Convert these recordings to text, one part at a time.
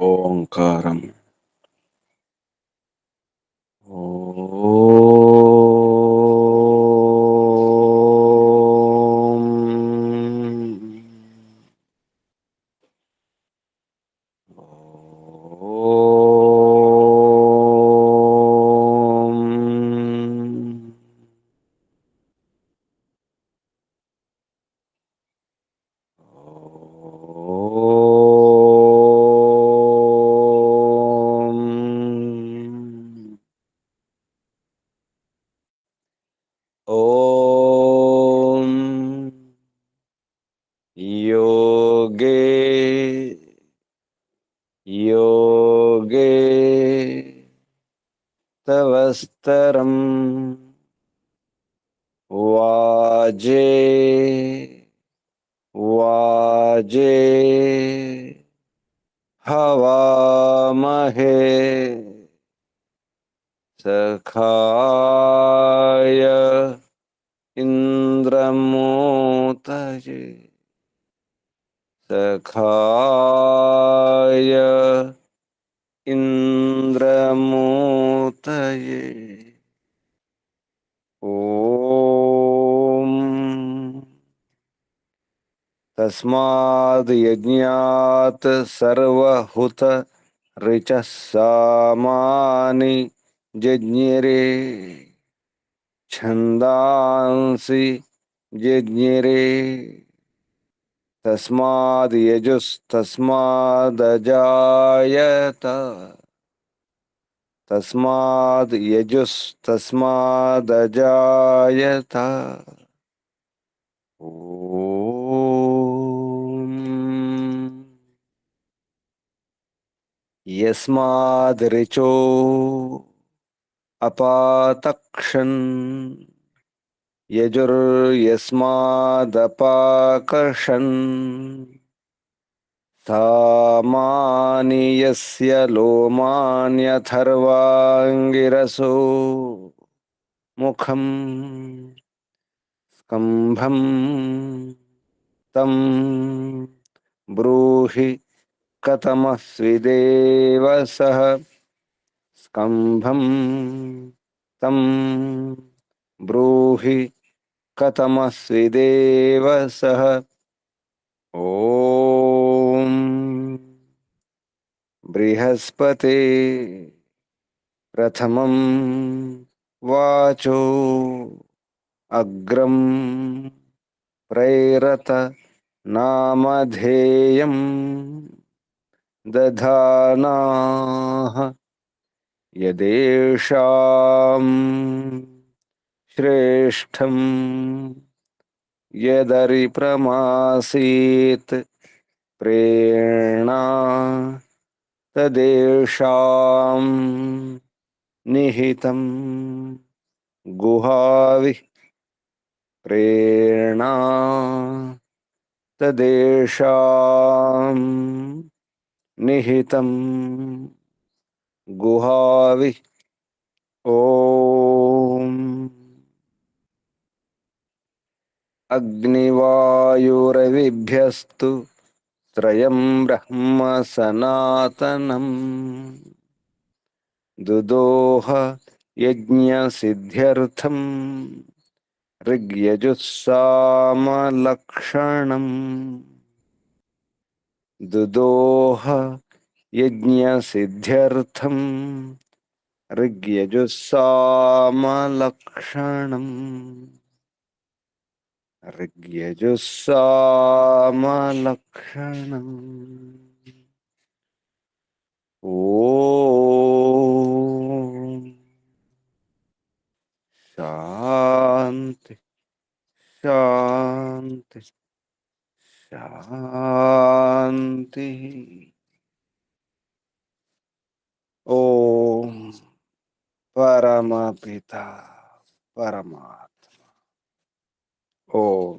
ఓంకారం. ఓం. ఓం. ఓం యోగే యోగే తవస్తరం వాజే వాజే హవామహే సఖాయ ఇంద్రమోతయే సఖాయ ఇంద్రమోతయే. ఓం తస్మాద్ యజ్ఞాత్ సర్వహుత రిచః సామాని జజ్ఞిరే ఛందాంసి జజ్ఞిరే తస్మాద్ యజుస్తస్మాదజాయత తస్మాద్ యజుస్తస్మాదజాయత. ఓం యస్మాద్ రిచో అపాతక్షన్ యజుర్యస్మాదపాకర్షన్ సామాని యస్య లోమాన్యథర్వాంగిరసో ముఖం స్కంభం తం బ్రూహి కథమస్విదేవ సః స్కంభం తం బ్రూహి కథమస్విదేవ సః. ఓం బృహస్పతే ప్రథమం వాచో అగ్రం ప్రైరత నామధేయం దధానాః యదేషాం శ్రేష్టం యదరిప్రమాసీత్ ప్రేణా తదేషాం నిహితం గుహావిః ప్రేణా తదేషాం నిహితం గుహావిః. ఓం అగ్నివాయురవిభ్యస్తు త్రయం బ్రహ్మ సనాతనం దుదోహ యజ్ఞసిద్ధ్యర్థం ఋగ్యజుస్సామలక్షణం దుదోహ యజ్ఞసిద్ధ్యర్థం ఋగ్యజుస్సామలక్షణం ఋగ్యజుస్సామలక్షణం. ఓం శాంతి శాంతి శాంతి. ఓం పరమపిత పరమాత్మ. ఓం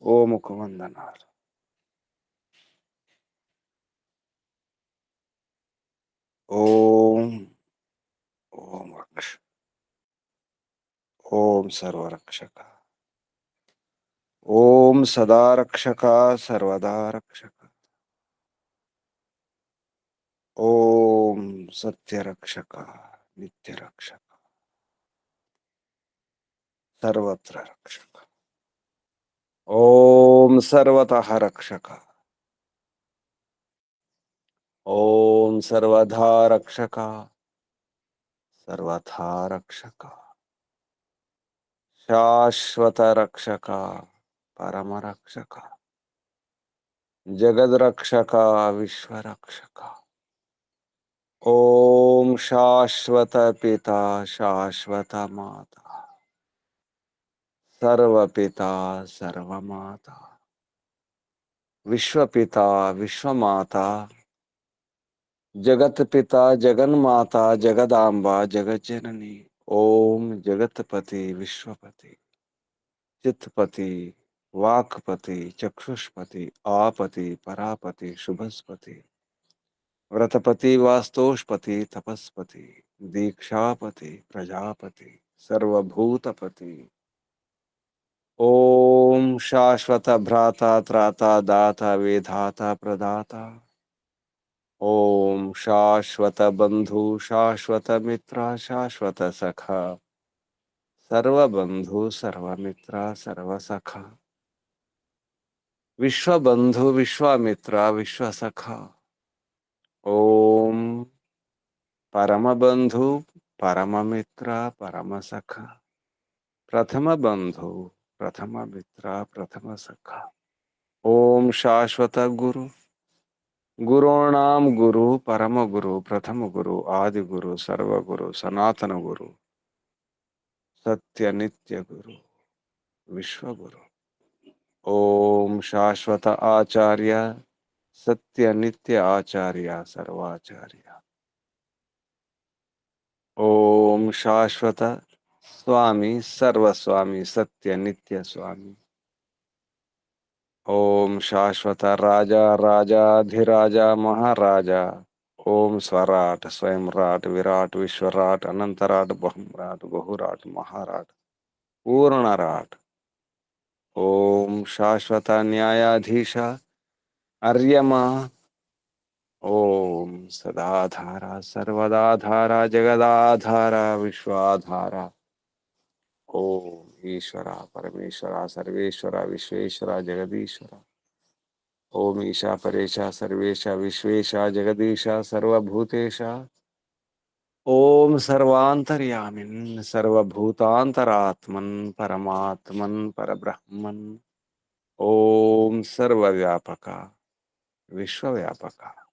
ఓముకు వందనాలు. ఓం ఓం రక్ష ఓం సర్వరక్షక ఓం సదా రక్షక సర్వదా రక్షక ओम सत्य रक्षक, नित्य रक्षक, सर्वत्र रक्षक। ओम सर्वतः रक्षक। ओम सर्वधा रक्षक, सर्वथा रक्षक, शाश्वत रक्षक, परम रक्षक, जगद रक्षक, विश्व रक्षक। ओम शाश्वत पिता, शाश्वत माता, सर्व पिता, सर्व माता, विश्व पिता, विश्व माता, जगत पिता, जगन माता, जगदाम्बा, जगत जननी। ओम जगतपति, विश्वपति, चित्तपति, वाक्पति, चक्षुष्पति, आपति, परापति, शुभस्पति, व्रतपति, वास्तोषपति, तपस्पति, दीक्षापति, प्रजापति, सर्वभूतपति। ओम शाश्वत भ्राता, त्राता, दाता, विधाता, प्रदाता। ओम शाश्वत बंधु, शाश्वत मित्र, शाश्वत सखा, सर्वबंधु, सर्वमित्र, सर्वसखा, विश्वबंधु, विश्वामित्र, विश्वसखा। ओम परम बंधु, परम मित्र, परम सखा, प्रथम बंधु, प्रथम मित्र, प्रथम सखा। ओम शाश्वत गुरु, गुरूणाम गुरु, परम गुरु, प्रथम गुरु, आदि गुरु, सर्व गुरु, सनातन गुरु, सत्य नित्य गुरु, विश्व गुरु। ओम शाश्वत आचार्य, सत्य नित्य आचार्य, सर्वाचार्य। ओम शाश्वत स्वामी, सर्वस्वामी, सत्य नित्य स्वामी। ओम शाश्वत राजा, राजाधिराजा, महाराजा। ओम स्वराट, स्वयंराट, विराट, विश्वराट, अनंतराट, बहुराट, बहुराट, महाराट, पूर्णराट। ओम शाश्वत न्यायाधीश, अर्यमा। ओम सदाधारा, सर्वदाधारा, जगदाधारा, विश्वाधारा। ओम ईश्वरा, परमेश्वरा, सर्वेश्वरा, विश्वेश्वरा, जगदीश्वरा। ओम ईशा, परेशा, सर्वेशा, विश्वेशा, जगदीशा, सर्वभूतेशा। ओम सर्वांतर्यामिन्, सर्वभूतांतरात्मन्, परमात्मन्, परब्रह्मन्। ओम सर्वव्यापका, विश्वव्यापका।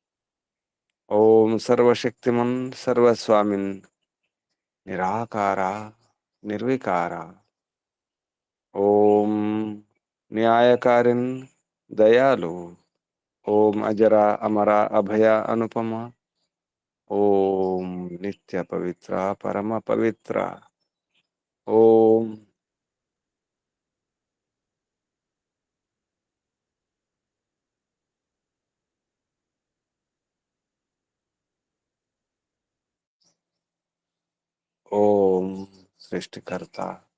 ओम सर्वशक्तिमन्, सर्वस्वामिन्, निराकारा, निर्विकारा। ओम न्यायकारिन्, दयालु। ओम अजरा, अमरा, अभया, अनुपमा। ओम नित्य पवित्रा, परम पवित्रा। ओम ओम सृष्टिकर्ता,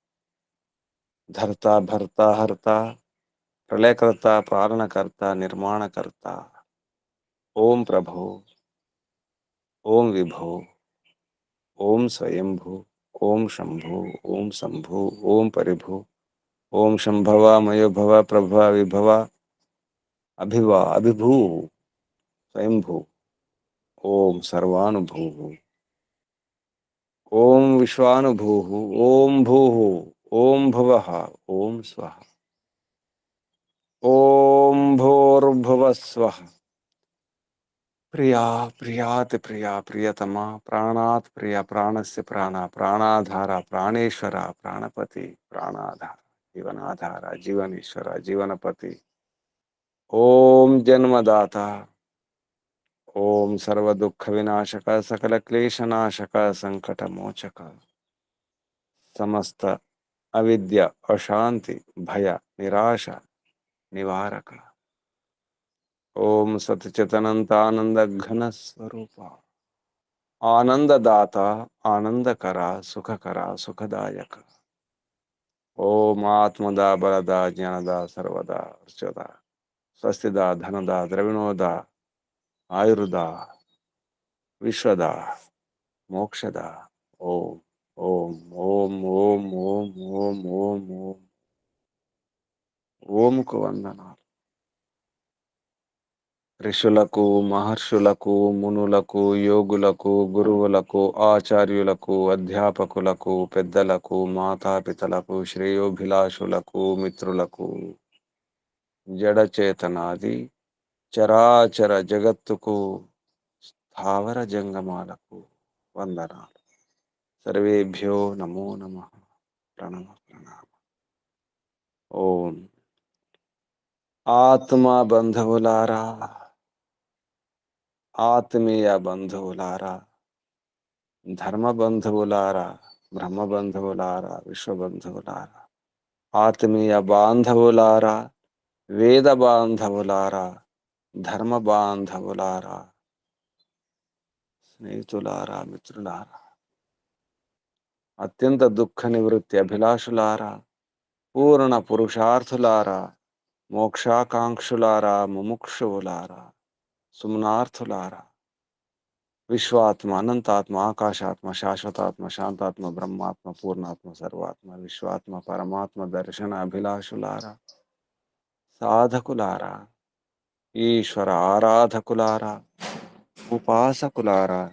धर्ता, भर्ता, हर्ता, प्रलयकर्ता, पालनकर्ता, निर्माणकर्ता। ओम प्रभु, ओम विभो, ओम स्वयंभू, ओम शंभु, ओम शंभु, ओम परिभु, ओम शंभवा, मयोभवा, प्रभवा, विभवा, अभिवा, अभिभू, स्वयंभू। ओम सर्वानुभू। ओम विश्वानुभू। ओम भू। ओम भुवः। ओम स्वः। ओम भूर्भुवस्वः। प्रिया, प्रियाति प्रिया, प्रियतमा, प्राणात् प्रिया, प्राणस्य प्राणा, प्राणाधारा, प्राणेश्वरा, प्राणपति, प्राणाधारा, जीवनाधारा, जीवनेश्वरा, जीवनपति। ओम जन्मदाता। ओम सर्व दुख विनाशक, सकल क्लेश नाशक, संकट मोचक, समस्त अविद्या, अशांति, भय, निराशा निवारक। ओम सतचितनंत घन स्वरूपा, आनंददाता, आनंदकरा, सुखकरा, सुखदायक। ओम आत्मदा, बलदा, ज्ञानदा, सर्वदा, अर्चदा, स्वस्तिदा, धनदा, द्रविणोदा, आयुर्दा, విశ్వద మోక్షద. ఓం ఓం ఓం ఓం ఓం ఓం ఓం ఓం. ఓంకు వందనాలు. ఋషులకు, మహర్షులకు, మునులకు, యోగులకు, గురువులకు, ఆచార్యులకు, అధ్యాపకులకు, పెద్దలకు, మాతాపితలకు, శ్రేయోభిలాషులకు, మిత్రులకు, జడచేతనాది చరాచర జగత్తుకు, స్థావర జంగమాలకు వందనాలు. సర్వేభ్యో నమో నమః. ప్రణమ ప్రణామ. ఓం. ఆత్మ బంధువులారా, ఆత్మీయ బంధువులారా, ధర్మ బంధువులారా, బ్రహ్మ బంధువులారా, విశ్వబంధువులారా, ఆత్మీయ బాంధవులారా, వేద బాంధవులారా, ధర్మ బాంధవులారా, స్నేహితులారా, మిత్రులారా, అత్యంత దుఃఖ నివృత్తి అభిలాషులారా, పూర్ణ పురుషార్థులారా, మోక్షాకాంక్షులారా, ముముక్షువులారా, సుమనార్థులారా, విశ్వాత్మ, అనంతాత్మ, ఆకాశాత్మ, శాశ్వతాత్మ, శాంతాత్మ, బ్రహ్మాత్మ, పూర్ణాత్మ, సర్వాత్మ, విశ్వాత్మ, పరమాత్మ దర్శన అభిలాషులారా, సాధకులారా, ఈశ్వర ఆరాధకులారా, ఉపాసకులారా,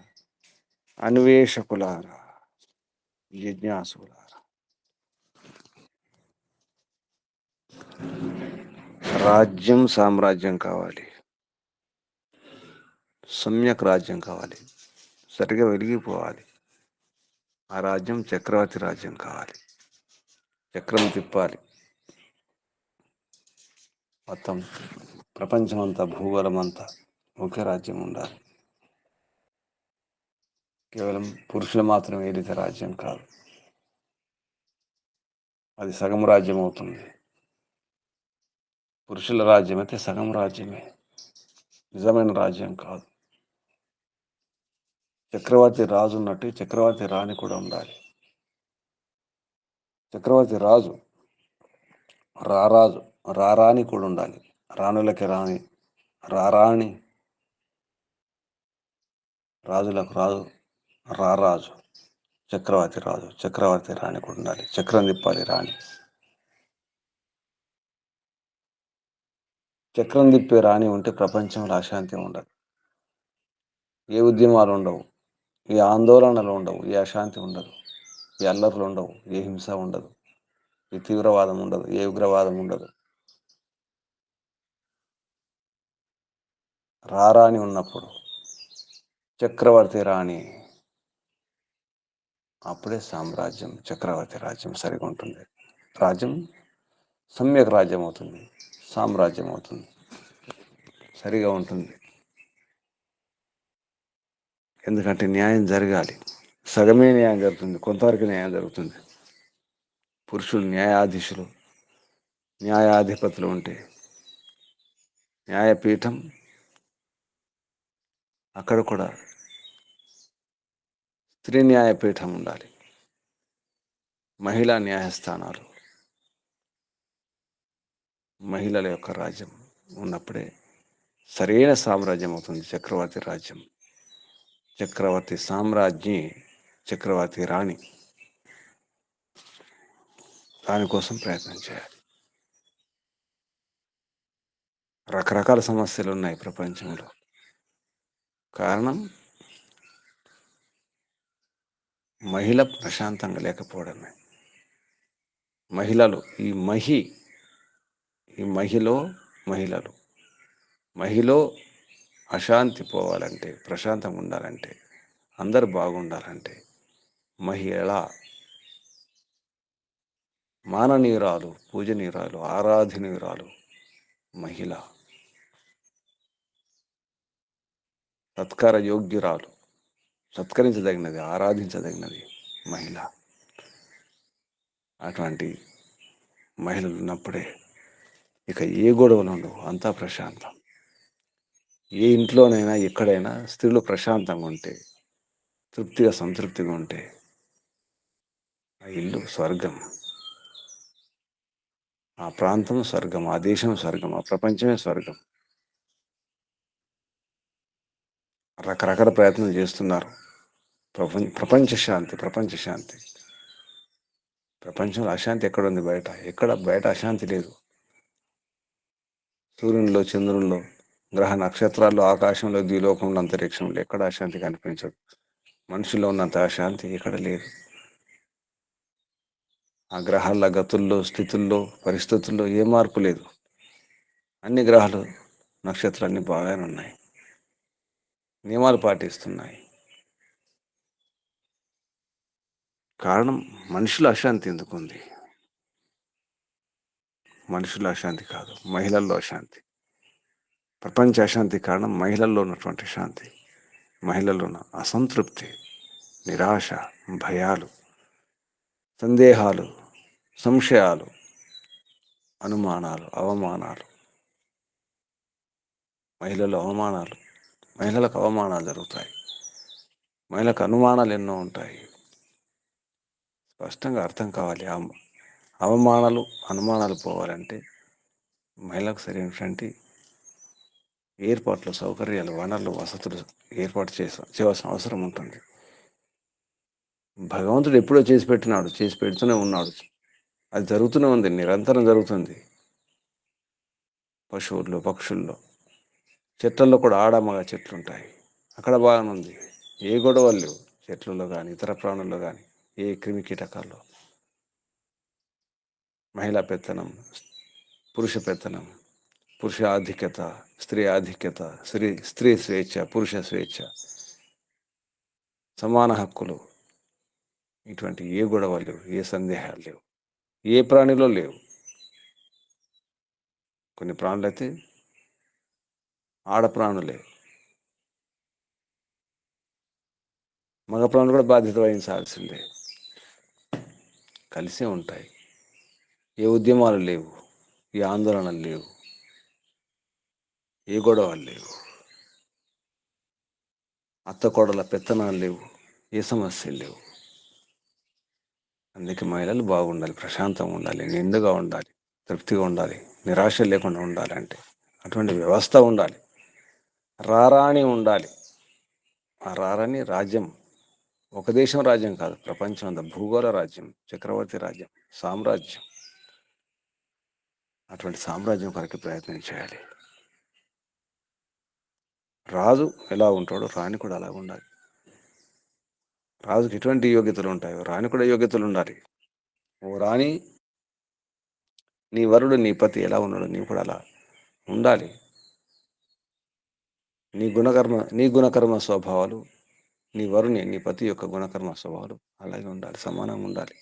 అన్వేషకులారా, జిజ్ఞాసులారా, రాజ్యం సామ్రాజ్యం కావాలి, సమ్యక్ రాజ్యం కావాలి, సరిగా వెలిగిపోవాలి. ఆ రాజ్యం చక్రవర్తి రాజ్యం కావాలి. చక్రం తిప్పాలి. మొత్తం ప్రపంచమంతా, భూగోళమంతా ఒకే రాజ్యం ఉండాలి. కేవలం పురుషులు మాత్రమే ఏలితే రాజ్యం కాదు. అది సగం రాజ్యం అవుతుంది. పురుషుల రాజ్యం అయితే సగం రాజ్యమే, నిజమైన రాజ్యం కాదు. చక్రవర్తి రాజు ఉన్నట్టు చక్రవర్తి రాణి కూడా ఉండాలి. చక్రవర్తి రాజు, రారాజు, రారాణి కూడా ఉండాలి. రాణులకి రాణి, రారాణి, రాజులకు రాజు, రారాజు, చక్రవర్తి రాజు, చక్రవర్తి రాణి కూడా ఉండాలి. చక్రం తిప్పాలి రాణి. చక్రం తిప్పే రాణి ఉంటే ప్రపంచంలో అశాంతి ఉండదు. ఏ ఉద్యమాలు ఉండవు, ఏ ఆందోళనలు ఉండవు, ఏ అశాంతి ఉండదు, ఏ అల్లర్లు ఉండవు, ఏ హింస ఉండదు, ఏ తీవ్రవాదం ఉండదు, ఏ ఉగ్రవాదం ఉండదు. రారాణి ఉన్నప్పుడు, చక్రవర్తి రాణి, అప్పుడే సామ్రాజ్యం, చక్రవర్తి రాజ్యం సరిగా ఉంటుంది. రాజ్యం సమ్యక్ రాజ్యం అవుతుంది, సామ్రాజ్యం అవుతుంది, సరిగా ఉంటుంది. ఎందుకంటే న్యాయం జరగాలి. సగమే న్యాయం జరుగుతుంది, కొంతవరకు న్యాయం జరుగుతుంది. పురుషులు న్యాయాధీశులు, న్యాయాధిపతులు ఉంటే న్యాయపీఠం, అక్కడ కూడా స్త్రీ న్యాయపీఠం ఉండాలి. మహిళా న్యాయస్థానాలు, మహిళల యొక్క రాజ్యం ఉన్నప్పుడే సరైన సామ్రాజ్యం అవుతుంది చక్రవర్తి రాజ్యం. చక్రవర్తి సామ్రాజ్ఞి, చక్రవర్తి రాణి. దానికోసం ప్రయత్నం చేయాలి. రకరకాల సమస్యలు ఉన్నాయి ప్రపంచంలో. కారణం మహిళ ప్రశాంతంగా లేకపోవడమే. మహిళలు, ఈ మహిళలు, మహిళ అశాంతి పోవాలంటే, ప్రశాంతంగా ఉండాలంటే, అందరూ బాగుండాలంటే మహిళ మాననీయురాలు, పూజనీయురాలు, ఆరాధనీయురాలు మహిళ, సత్కార యోగ్యురాలు, సత్కరించదగినది, ఆరాధించదగినది మహిళ. అటువంటి మహిళలు ఉన్నప్పుడే ఇక ఏ గొడవలు ఉండవు, అంతా ప్రశాంతం. ఏ ఇంట్లోనైనా ఎక్కడైనా స్త్రీలు ప్రశాంతంగా ఉంటే, తృప్తిగా సంతృప్తిగా ఉంటే ఆ ఇల్లు స్వర్గం, ఆ ప్రాంతం స్వర్గం, ఆ దేశం స్వర్గం, ఆ ప్రపంచమే స్వర్గం. రకరకాల ప్రయత్నం చేస్తున్నారు. ప్రపంచ శాంతి, ప్రపంచ శాంతి. ప్రపంచంలో అశాంతి ఎక్కడుంది? బయట ఎక్కడ? బయట అశాంతి లేదు. సూర్యునిలో, చంద్రునిలో, గ్రహ నక్షత్రాల్లో, ఆకాశంలో, ద్విలోకంలో, అంతరిక్షంలో ఎక్కడ అశాంతి కనిపించదు. మనుషుల్లో ఉన్నంత అశాంతి ఎక్కడ లేదు. ఆ గ్రహాల గతుల్లో, స్థితుల్లో, పరిస్థితుల్లో ఏ మార్పు లేదు. అన్ని గ్రహాలు, నక్షత్రాలన్నీ బాగానే ఉన్నాయి, నియమాలు పాటిస్తున్నాయి. కారణం మనుషుల అశాంతి ఎందుకుంది? మనుషుల అశాంతి కాదు, మహిళల్లో అశాంతి. ప్రపంచ అశాంతి కారణం మహిళల్లో ఉన్నటువంటి శాంతి, మహిళల్లో ఉన్న అసంతృప్తి, నిరాశ, భయాలు, సందేహాలు, సంశయాలు, అనుమానాలు, అవమానాలు. మహిళలకు అవమానాలు జరుగుతాయి. మహిళలకు అనుమానాలు ఎన్నో ఉంటాయి. స్పష్టంగా అర్థం కావాలి. అవమానాలు, అనుమానాలు పోవాలంటే మహిళలకు సరైనటువంటి ఏర్పాట్లు, సౌకర్యాలు, వనరులు, వసతులు ఏర్పాటు చేయవలసిన అవసరం ఉంటుంది. భగవంతుడు ఎప్పుడో చేసి పెట్టినాడు, చేసి పెడుతూనే ఉన్నాడు. అది జరుగుతూనే ఉంది, నిరంతరం జరుగుతుంది. పశువుల్లో, పక్షుల్లో, చెట్లలో కూడా ఆడమగ చెట్లు ఉంటాయి. అక్కడ బాగానే ఉంది, ఏ గొడవలు లేవు. చెట్లలో కానీ, ఇతర ప్రాణుల్లో కానీ, ఏ క్రిమి కీటకాల్లో. మహిళా పెత్తనం, పురుష పెత్తనం, పురుష ఆధిక్యత, స్త్రీ ఆధిక్యత, స్త్రీ స్వేచ్ఛ, పురుష స్వేచ్ఛ, సమాన హక్కులు, ఇటువంటి ఏ గొడవలు లేవు, ఏ సందేహాలు లేవు, ఏ ప్రాణిలో లేవు. కొన్ని ప్రాణులు అయితే ఆడప్రాణులే, మగ ప్రాణులు కూడా బాధ్యత వహించాల్సిందే. కలిసే ఉంటాయి. ఏ ఉద్యమాలు లేవు, ఏ ఆందోళనలు లేవు, ఏ గొడవలు లేవు, అత్తకోడల పెత్తనాలు లేవు, ఏ సమస్యలు లేవు. అందుకే మహిళలు బాగుండాలి, ప్రశాంతంగా ఉండాలి, నిండుగా ఉండాలి, తృప్తిగా ఉండాలి, నిరాశ లేకుండా ఉండాలి. అంటే అటువంటి వ్యవస్థ ఉండాలి, రారాని ఉండాలి. ఆ రారాని రాజ్యం, ఒక దేశం రాజ్యం కాదు, ప్రపంచం అంతా భూగోళ రాజ్యం, చక్రవర్తి రాజ్యం, సామ్రాజ్యం. అటువంటి సామ్రాజ్యం కొరకు ప్రయత్నం చేయాలి. రాజు ఎలా ఉంటాడో రాణి కూడా అలా ఉండాలి. రాజుకి ఎటువంటి యోగ్యతలు ఉంటాయో రాణి కూడా యోగ్యతలు ఉండాలి. ఓ రాణి, నీ వరుడు, నీ పతి ఎలా ఉన్నాడో నీవు కూడా అలా ఉండాలి. నీ గుణకర్మ స్వభావాలు, నీ వరుని, నీ పతి యొక్క గుణకర్మ స్వభావాలు అలాగే ఉండాలి, సమానంగా ఉండాలి.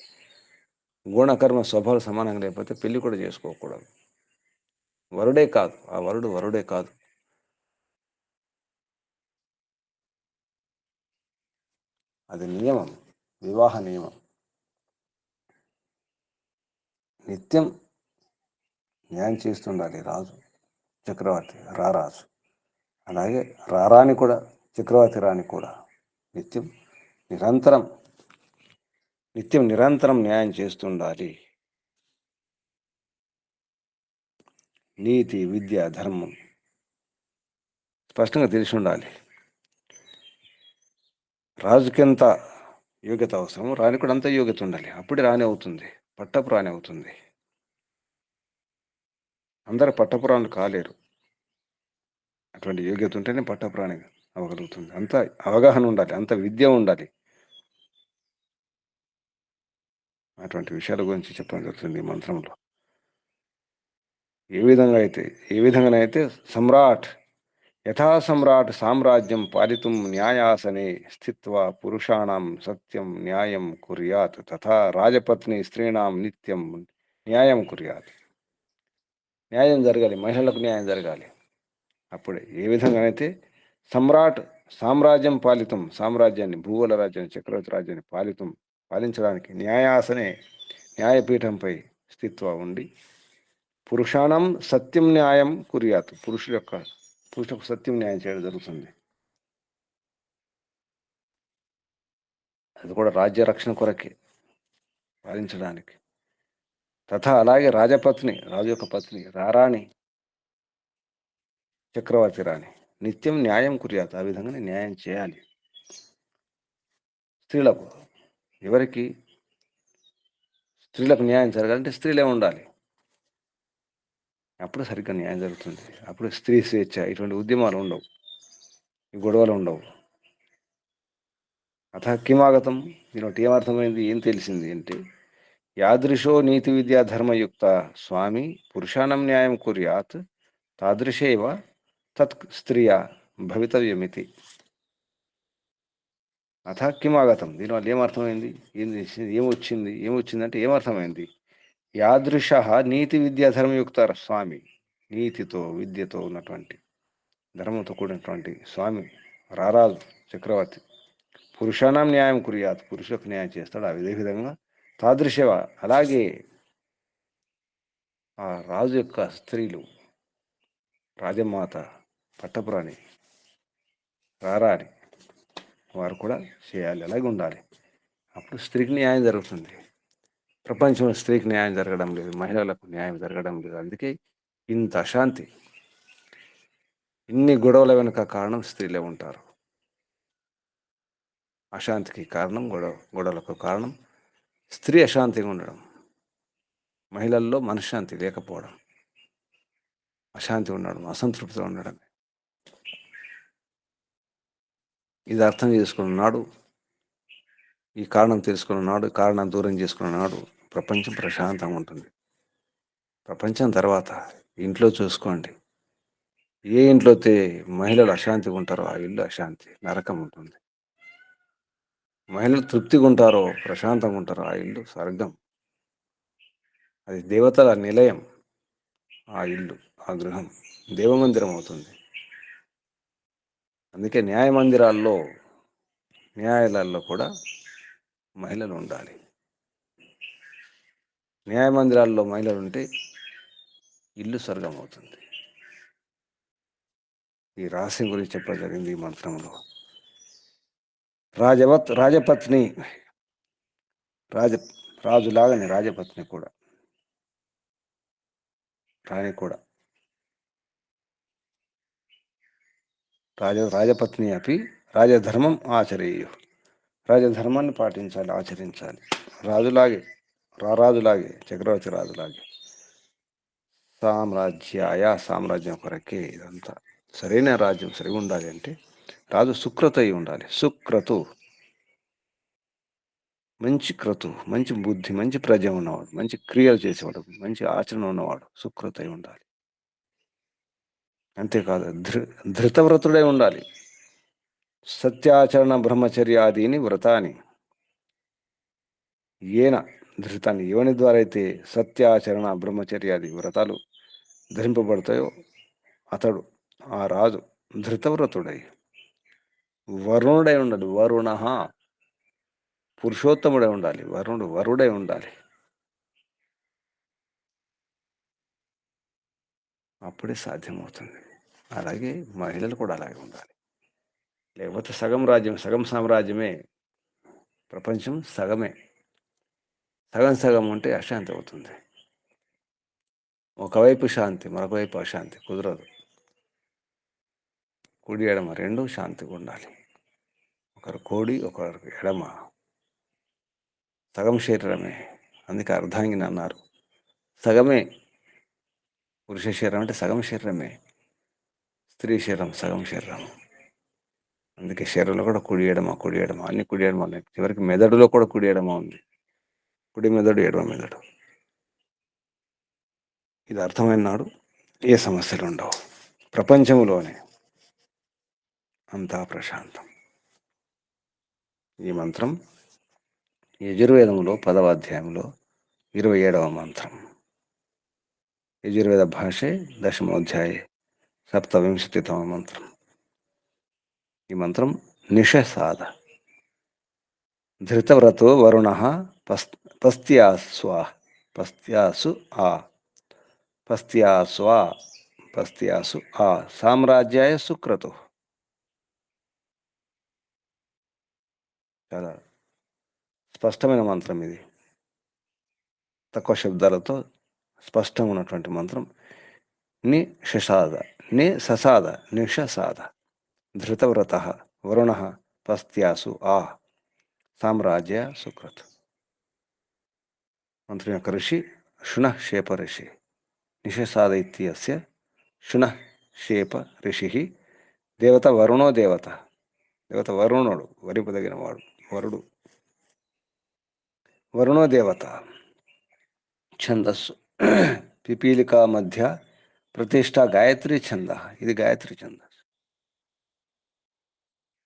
గుణకర్మ స్వభావాలు సమానంగా లేకపోతే పెళ్లి కూడా చేసుకోకూడదు. వరుడే కాదు, ఆ వరుడే కాదు. అది నియమం, వివాహ నియమం. నిత్యం న్యాయం చేస్తుండాలి రాజు, చక్రవర్తి, రారాజు. అలాగే రారాని కూడా, చక్రవర్తి రాణి కూడా నిత్యం నిరంతరం న్యాయం చేస్తుండాలి. నీతి, విద్య, ధర్మం స్పష్టంగా తెలిసి ఉండాలి. రాజుకెంత యోగ్యత అవసరం, రాణి కూడా అంత యోగ్యత ఉండాలి. అప్పుడే రాణి అవుతుంది, పట్టపు రాణి అవుతుంది. అందరు పట్టపురాణులు కాలేరు. అటువంటి యోగ్యత ఉంటేనే పట్టపురాణి అవ్వగలుగుతుంది. అంత అవగాహన ఉండాలి, అంత విద్య ఉండాలి. అటువంటి విషయాల గురించి చెప్పడం జరుగుతుంది ఈ మంత్రంలో. ఏ విధంగానైతే సమ్రాట్ యథా సమ్రాట్ సామ్రాజ్యం పాలితుం న్యాయాసనే స్థిత్వా పురుషాణం సత్యం న్యాయం కుర్యాత్ తథా రాజపత్ని స్త్రీణాం నిత్యం న్యాయం కుర్యాత్. న్యాయం జరగాలి, మహిళలకు న్యాయం జరగాలి. అప్పుడే ఏ విధంగా అయితే సమ్రాట్ సామ్రాజ్యం పాలితం, సామ్రాజ్యాన్ని, భూగోళ రాజ్యాన్ని, చక్రవర్తి రాజ్యాన్ని పాలించడానికి న్యాయాసనే, న్యాయపీఠంపై స్థిత్వ ఉండి పురుషాణం సత్యం న్యాయం కుర్యాత్, పురుషులకు సత్యం న్యాయం చేయడం జరుగుతుంది. అది కూడా రాజ్య రక్షణ కొరకే, పాలించడానికి. తథా అలాగే రాజు యొక్క పత్ని రారాణి, చక్రవర్తి రాణి నిత్యం న్యాయం కుర్యాత్, ఆ విధంగానే న్యాయం చేయాలి. స్త్రీలకు, ఎవరికి? స్త్రీలకు న్యాయం జరగాలంటే స్త్రీలే ఉండాలి. అప్పుడు సరిగ్గా న్యాయం జరుగుతుంది. అప్పుడు స్త్రీ స్వేచ్ఛ, ఇటువంటి ఉద్యమాలు ఉండవు, ఈ గొడవలు ఉండవు. అథ కిమాగతం, దీనిబట్టి ఏమర్థమైంది, ఏం తెలిసింది అంటే, యాదృశో నీతి విద్యా ధర్మయుక్త స్వామి పురుషాణం న్యాయం కుర్యాత్ తాదృశేవ తత్ స్త్రియా భవితవ్యమితి. అథ కిమాగతం, దీనివల్ల ఏమర్థమైంది, ఏం తెలిసింది, ఏమొచ్చిందంటే ఏమర్థమైంది, యాదృశ నీతి విద్యా ధర్మయుక్త స్వామి, నీతితో విద్యతో ఉన్నటువంటి, ధర్మంతో కూడినటువంటి స్వామి, రారాజు, చక్రవర్తి, పురుషాణం న్యాయం కుర్యాత్, పురుషులకు న్యాయం చేస్తాడు. అదే విధంగా తాదృశవ, అలాగే ఆ రాజు యొక్క స్త్రీలు, రాజమాత, పట్టపురాణి, రారాని వారు కూడా చేయాలి, అలాగే ఉండాలి. అప్పుడు స్త్రీకి న్యాయం జరుగుతుంది. ప్రపంచంలో స్త్రీకి న్యాయం జరగడం లేదు, మహిళలకు న్యాయం జరగడం లేదు. అందుకే ఇంత అశాంతి, ఇన్ని గొడవల వెనుక కారణం స్త్రీలే ఉంటారు. అశాంతికి కారణం గొడవలకు కారణం స్త్రీ అశాంతిగా ఉండడం, మహిళల్లో మనశ్శాంతి లేకపోవడం, అశాంతి ఉండడం, అసంతృప్తిగా ఉండడం. ఇది అర్థం చేసుకున్నాడు, ఈ కారణం తెలుసుకున్నాడు, కారణం దూరం చేసుకున్నాడు, ప్రపంచం ప్రశాంతంగా ఉంటుంది. ప్రపంచం తర్వాత ఇంట్లో చూసుకోండి, ఏ ఇంట్లో అయితే మహిళలు అశాంతిగా ఉంటారో ఆ ఇల్లు అశాంతి, నరకం ఉంటుంది. మహిళలు తృప్తిగా ఉంటారో, ప్రశాంతంగా ఉంటారో ఆ ఇల్లు స్వర్గం, అది దేవతల నిలయం. ఆ ఇల్లు, ఆ గృహం దేవమందిరం అవుతుంది. అందుకే న్యాయాలయాల్లో కూడా మహిళలు ఉండాలి. న్యాయమందిరాల్లో మహిళలు ఉంటే ఇల్లు స్వర్గం అవుతుంది. ఈ రహస్యం గురించి చెప్పడం జరిగింది ఈ మంత్రంలో. రాజపత్ని, రాజులాగానే రాజపత్ని కూడా, రాణి కూడా, రాజపత్ని అపి రాజధర్మం ఆచరేయు, రాజధర్మాన్ని పాటించాలి, ఆచరించాలి. రాజులాగే చక్రవర్తి రాజులాగే. సామ్రాజ్యం కొరకే ఇదంతా. సరైన రాజ్యం సరిగా ఉండాలి అంటే రాజు సుక్రతు అయి ఉండాలి. సుక్రతు, మంచి క్రతు, మంచి బుద్ధి, మంచి ప్రజ ఉన్నవాడు, మంచి క్రియలు చేసేవాడు, మంచి ఆచరణ ఉన్నవాడు సుక్రతు అయి ఉండాలి. అంతేకాదు ధృతవ్రతుడై ఉండాలి. సత్యాచరణ బ్రహ్మచర్యాదీని వ్రతాన్ని, ధృతాన్ని, ఎవని ద్వారా అయితే సత్యాచరణ బ్రహ్మచర్యాది వ్రతాలు ధరింపబడతాయో అతడు, ఆ రాజు ధృతవ్రతుడై, వరుణుడై ఉండాలి. వరుణ, పురుషోత్తముడై ఉండాలి. వరుడై ఉండాలి. అప్పుడే సాధ్యమవుతుంది. అలాగే మహిళలు కూడా అలాగే ఉండాలి. లేకపోతే సగం సామ్రాజ్యమే, ప్రపంచం సగమే. సగం ఉంటే అశాంతి అవుతుంది. ఒకవైపు శాంతి, మరొకవైపు అశాంతి, కుదరదు. కుడి ఎడమ రెండు శాంతిగా ఉండాలి. ఒకరు కోడి, ఒకరు ఎడమ, సగం శరీరమే. అందుకే అర్ధాంగిని అన్నారు. సగమే పురుష శరీరం అంటే సగం శరీరమే, స్త్రీ శరీరం సగం శరీరం. అందుకే శరీరంలో కూడా కుడి ఎడమ అన్ని కుడి ఎడమ ఉన్నాయి. చివరికి మెదడులో కూడా కుడి ఎడమ ఉంది. కుడి మెదడు, ఎడమ మెదడు. ఇది అర్థమైన నాడు ఏ సమస్యలు ఉండవు. ప్రపంచంలోనే అంతా ప్రశాంతం. ఈ మంత్రం యజుర్వేదంలో 10వ అధ్యాయంలో 27వ మంత్రం. యజుర్వేద భాషే 10మోధ్యాయే 27తమ మంత్రం. ఈ మంత్రం నిషసాద. ధృతవ్రతో వరుణ పస్త్యాసు ఆ సామ్రాజ్యాయ సుక్రతు. చాలా స్పష్టమైన మంత్రం ఇది. తక్కువ శబ్దాలతో స్పష్టంగా ఉన్నటువంటి మంత్రం. నిషసాద, నే ససాద నిషసాద ధృతవ్రత వరుణ పస్త్యాసు ఆ సామ్రాజ్య సుకృత్. మంత్రం యొక్క ఋషి శునఃశేప ఋషి. నిషసాద ఇత్యస్య శునఃశేప ఋషి. దేవత వరుణో దేవత. దేవత వరుణుడు, వరింపదగిన వాడు, వరుడు. వరుణో దేవత. ఛందస్సు పిపీలిక మధ్య ప్రతిష్ట గాయత్రి ఛంద. ఇది గాయత్రి ఛందస్సు.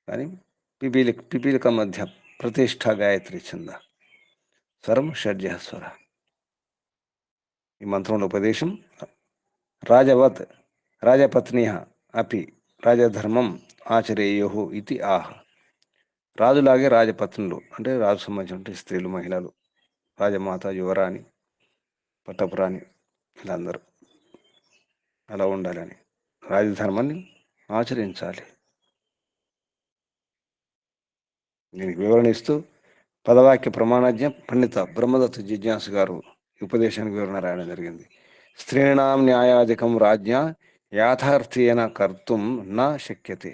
కానీ పిపీలిక మధ్య ప్రతిష్ట గాయత్రి ఛంద. స్వరం షడ్జ స్వర. ఈ మంత్రంలో ఉపదేశం రాజవత్ రాజపత్ని అపి రాజధర్మం ఆచరేయు ఇది ఆహ. రాజులాగే రాజపత్నులు అంటే రాజు సంబంధించిన స్త్రీలు, మహిళలు, రాజమాత, యువరాణి, పట్టపురాణి వీళ్ళందరూ అలా ఉండాలని, రాజధర్మాన్ని ఆచరించాలి. దీనికి వివరణ ఇస్తూ పదవాక్య ప్రమాణజ్ఞ పండిత బ్రహ్మదత్త జిజ్ఞాసు గారు ఉపదేశానికి వివరణ రాయడం జరిగింది. స్త్రీణాం న్యాయాధికం రాజ్ఞ యాథార్థ్యేన కర్తుం న శక్యతే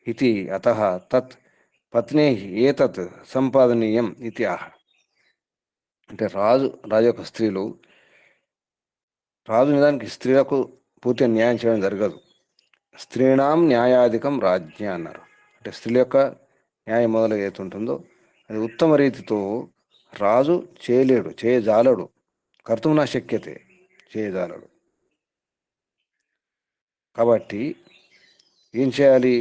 ఇది అతః తత్ పత్నే ఏతత్ సంపాదనీయం ఇది ఆహ. అంటే రాజు యొక్క స్త్రీలు, రాజు నిజానికి స్త్రీలకు పూర్తిగా న్యాయం చేయడం జరగదు. స్త్రీణాం న్యాయాధికం రాజ్ఞ అన్నారు. అంటే స్త్రీల యొక్క న్యాయం మొదలు ఏది ఉంటుందో అది ఉత్తమ రీతితో రాజు చేయలేడు, చేయజాలడు. కర్తం నా శక్యతే, చేయజాలడు. కాబట్టి ఏం చేయాలి?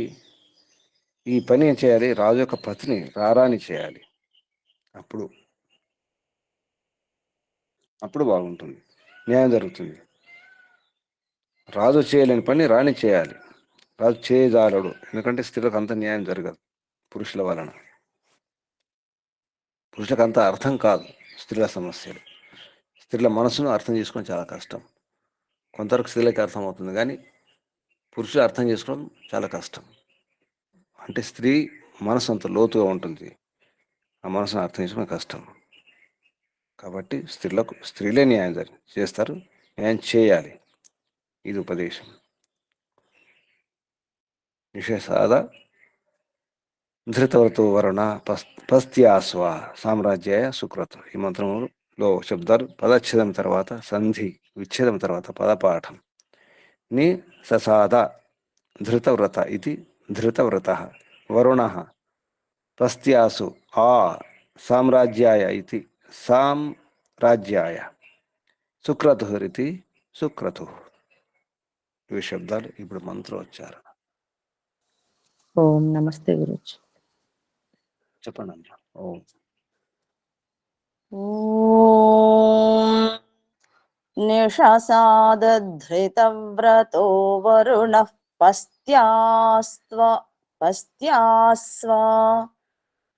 ఈ పని ఏం చేయాలి? రాజు యొక్క పతిని రారాని చేయాలి. అప్పుడు బాగుంటుంది, న్యాయం జరుగుతుంది. రాజు చేయలేని పని రాణి చేయాలి. రాజు చేయజాలడు, ఎందుకంటే స్త్రీలకు అంత న్యాయం జరగదు పురుషుల వలన. పురుషులకు అంత అర్థం కాదు స్త్రీల సమస్యలు. స్త్రీల మనసును అర్థం చేసుకోవడం చాలా కష్టం. కొంతవరకు స్త్రీలకి అర్థమవుతుంది, కానీ పురుషులు అర్థం చేసుకోవడం చాలా కష్టం. అంటే స్త్రీ మనసు అంత లోతుగా ఉంటుంది, ఆ మనసును అర్థం చేసుకోవడం కష్టం. కాబట్టి స్త్రీలే న్యాయం చేస్తారు, న్యాయం చేయాలి. ఇది ఉపదేశం. నిషేసాద ధృతవ్రతో వరుణ పస్త్యాస్వ సామ్రాజ్యాయ సుకృత్. ఈ మంత్రంలో శబ్దాలు పదచ్ఛేదం తర్వాత సంధి, విచ్ఛేదం తర్వాత పదపాఠం. ని ససాద ధృతవ్రత ఇది ధృతవ్రత వరుణ పస్త్యాసు ఆ సామ్రాజ్యాయ ఇది సామ్రాజ్యాయ సుక్రతురితి సుక్రతు. ఇవి శబ్దాలు. ఇప్పుడు మంత్రోచ్చారణ. ఓం నమస్తే గురుజీ. చెప్పండి అమ్మా. ఓం. నిషసాదధృతవ్రతో వరుణః పస్త్యాస్వ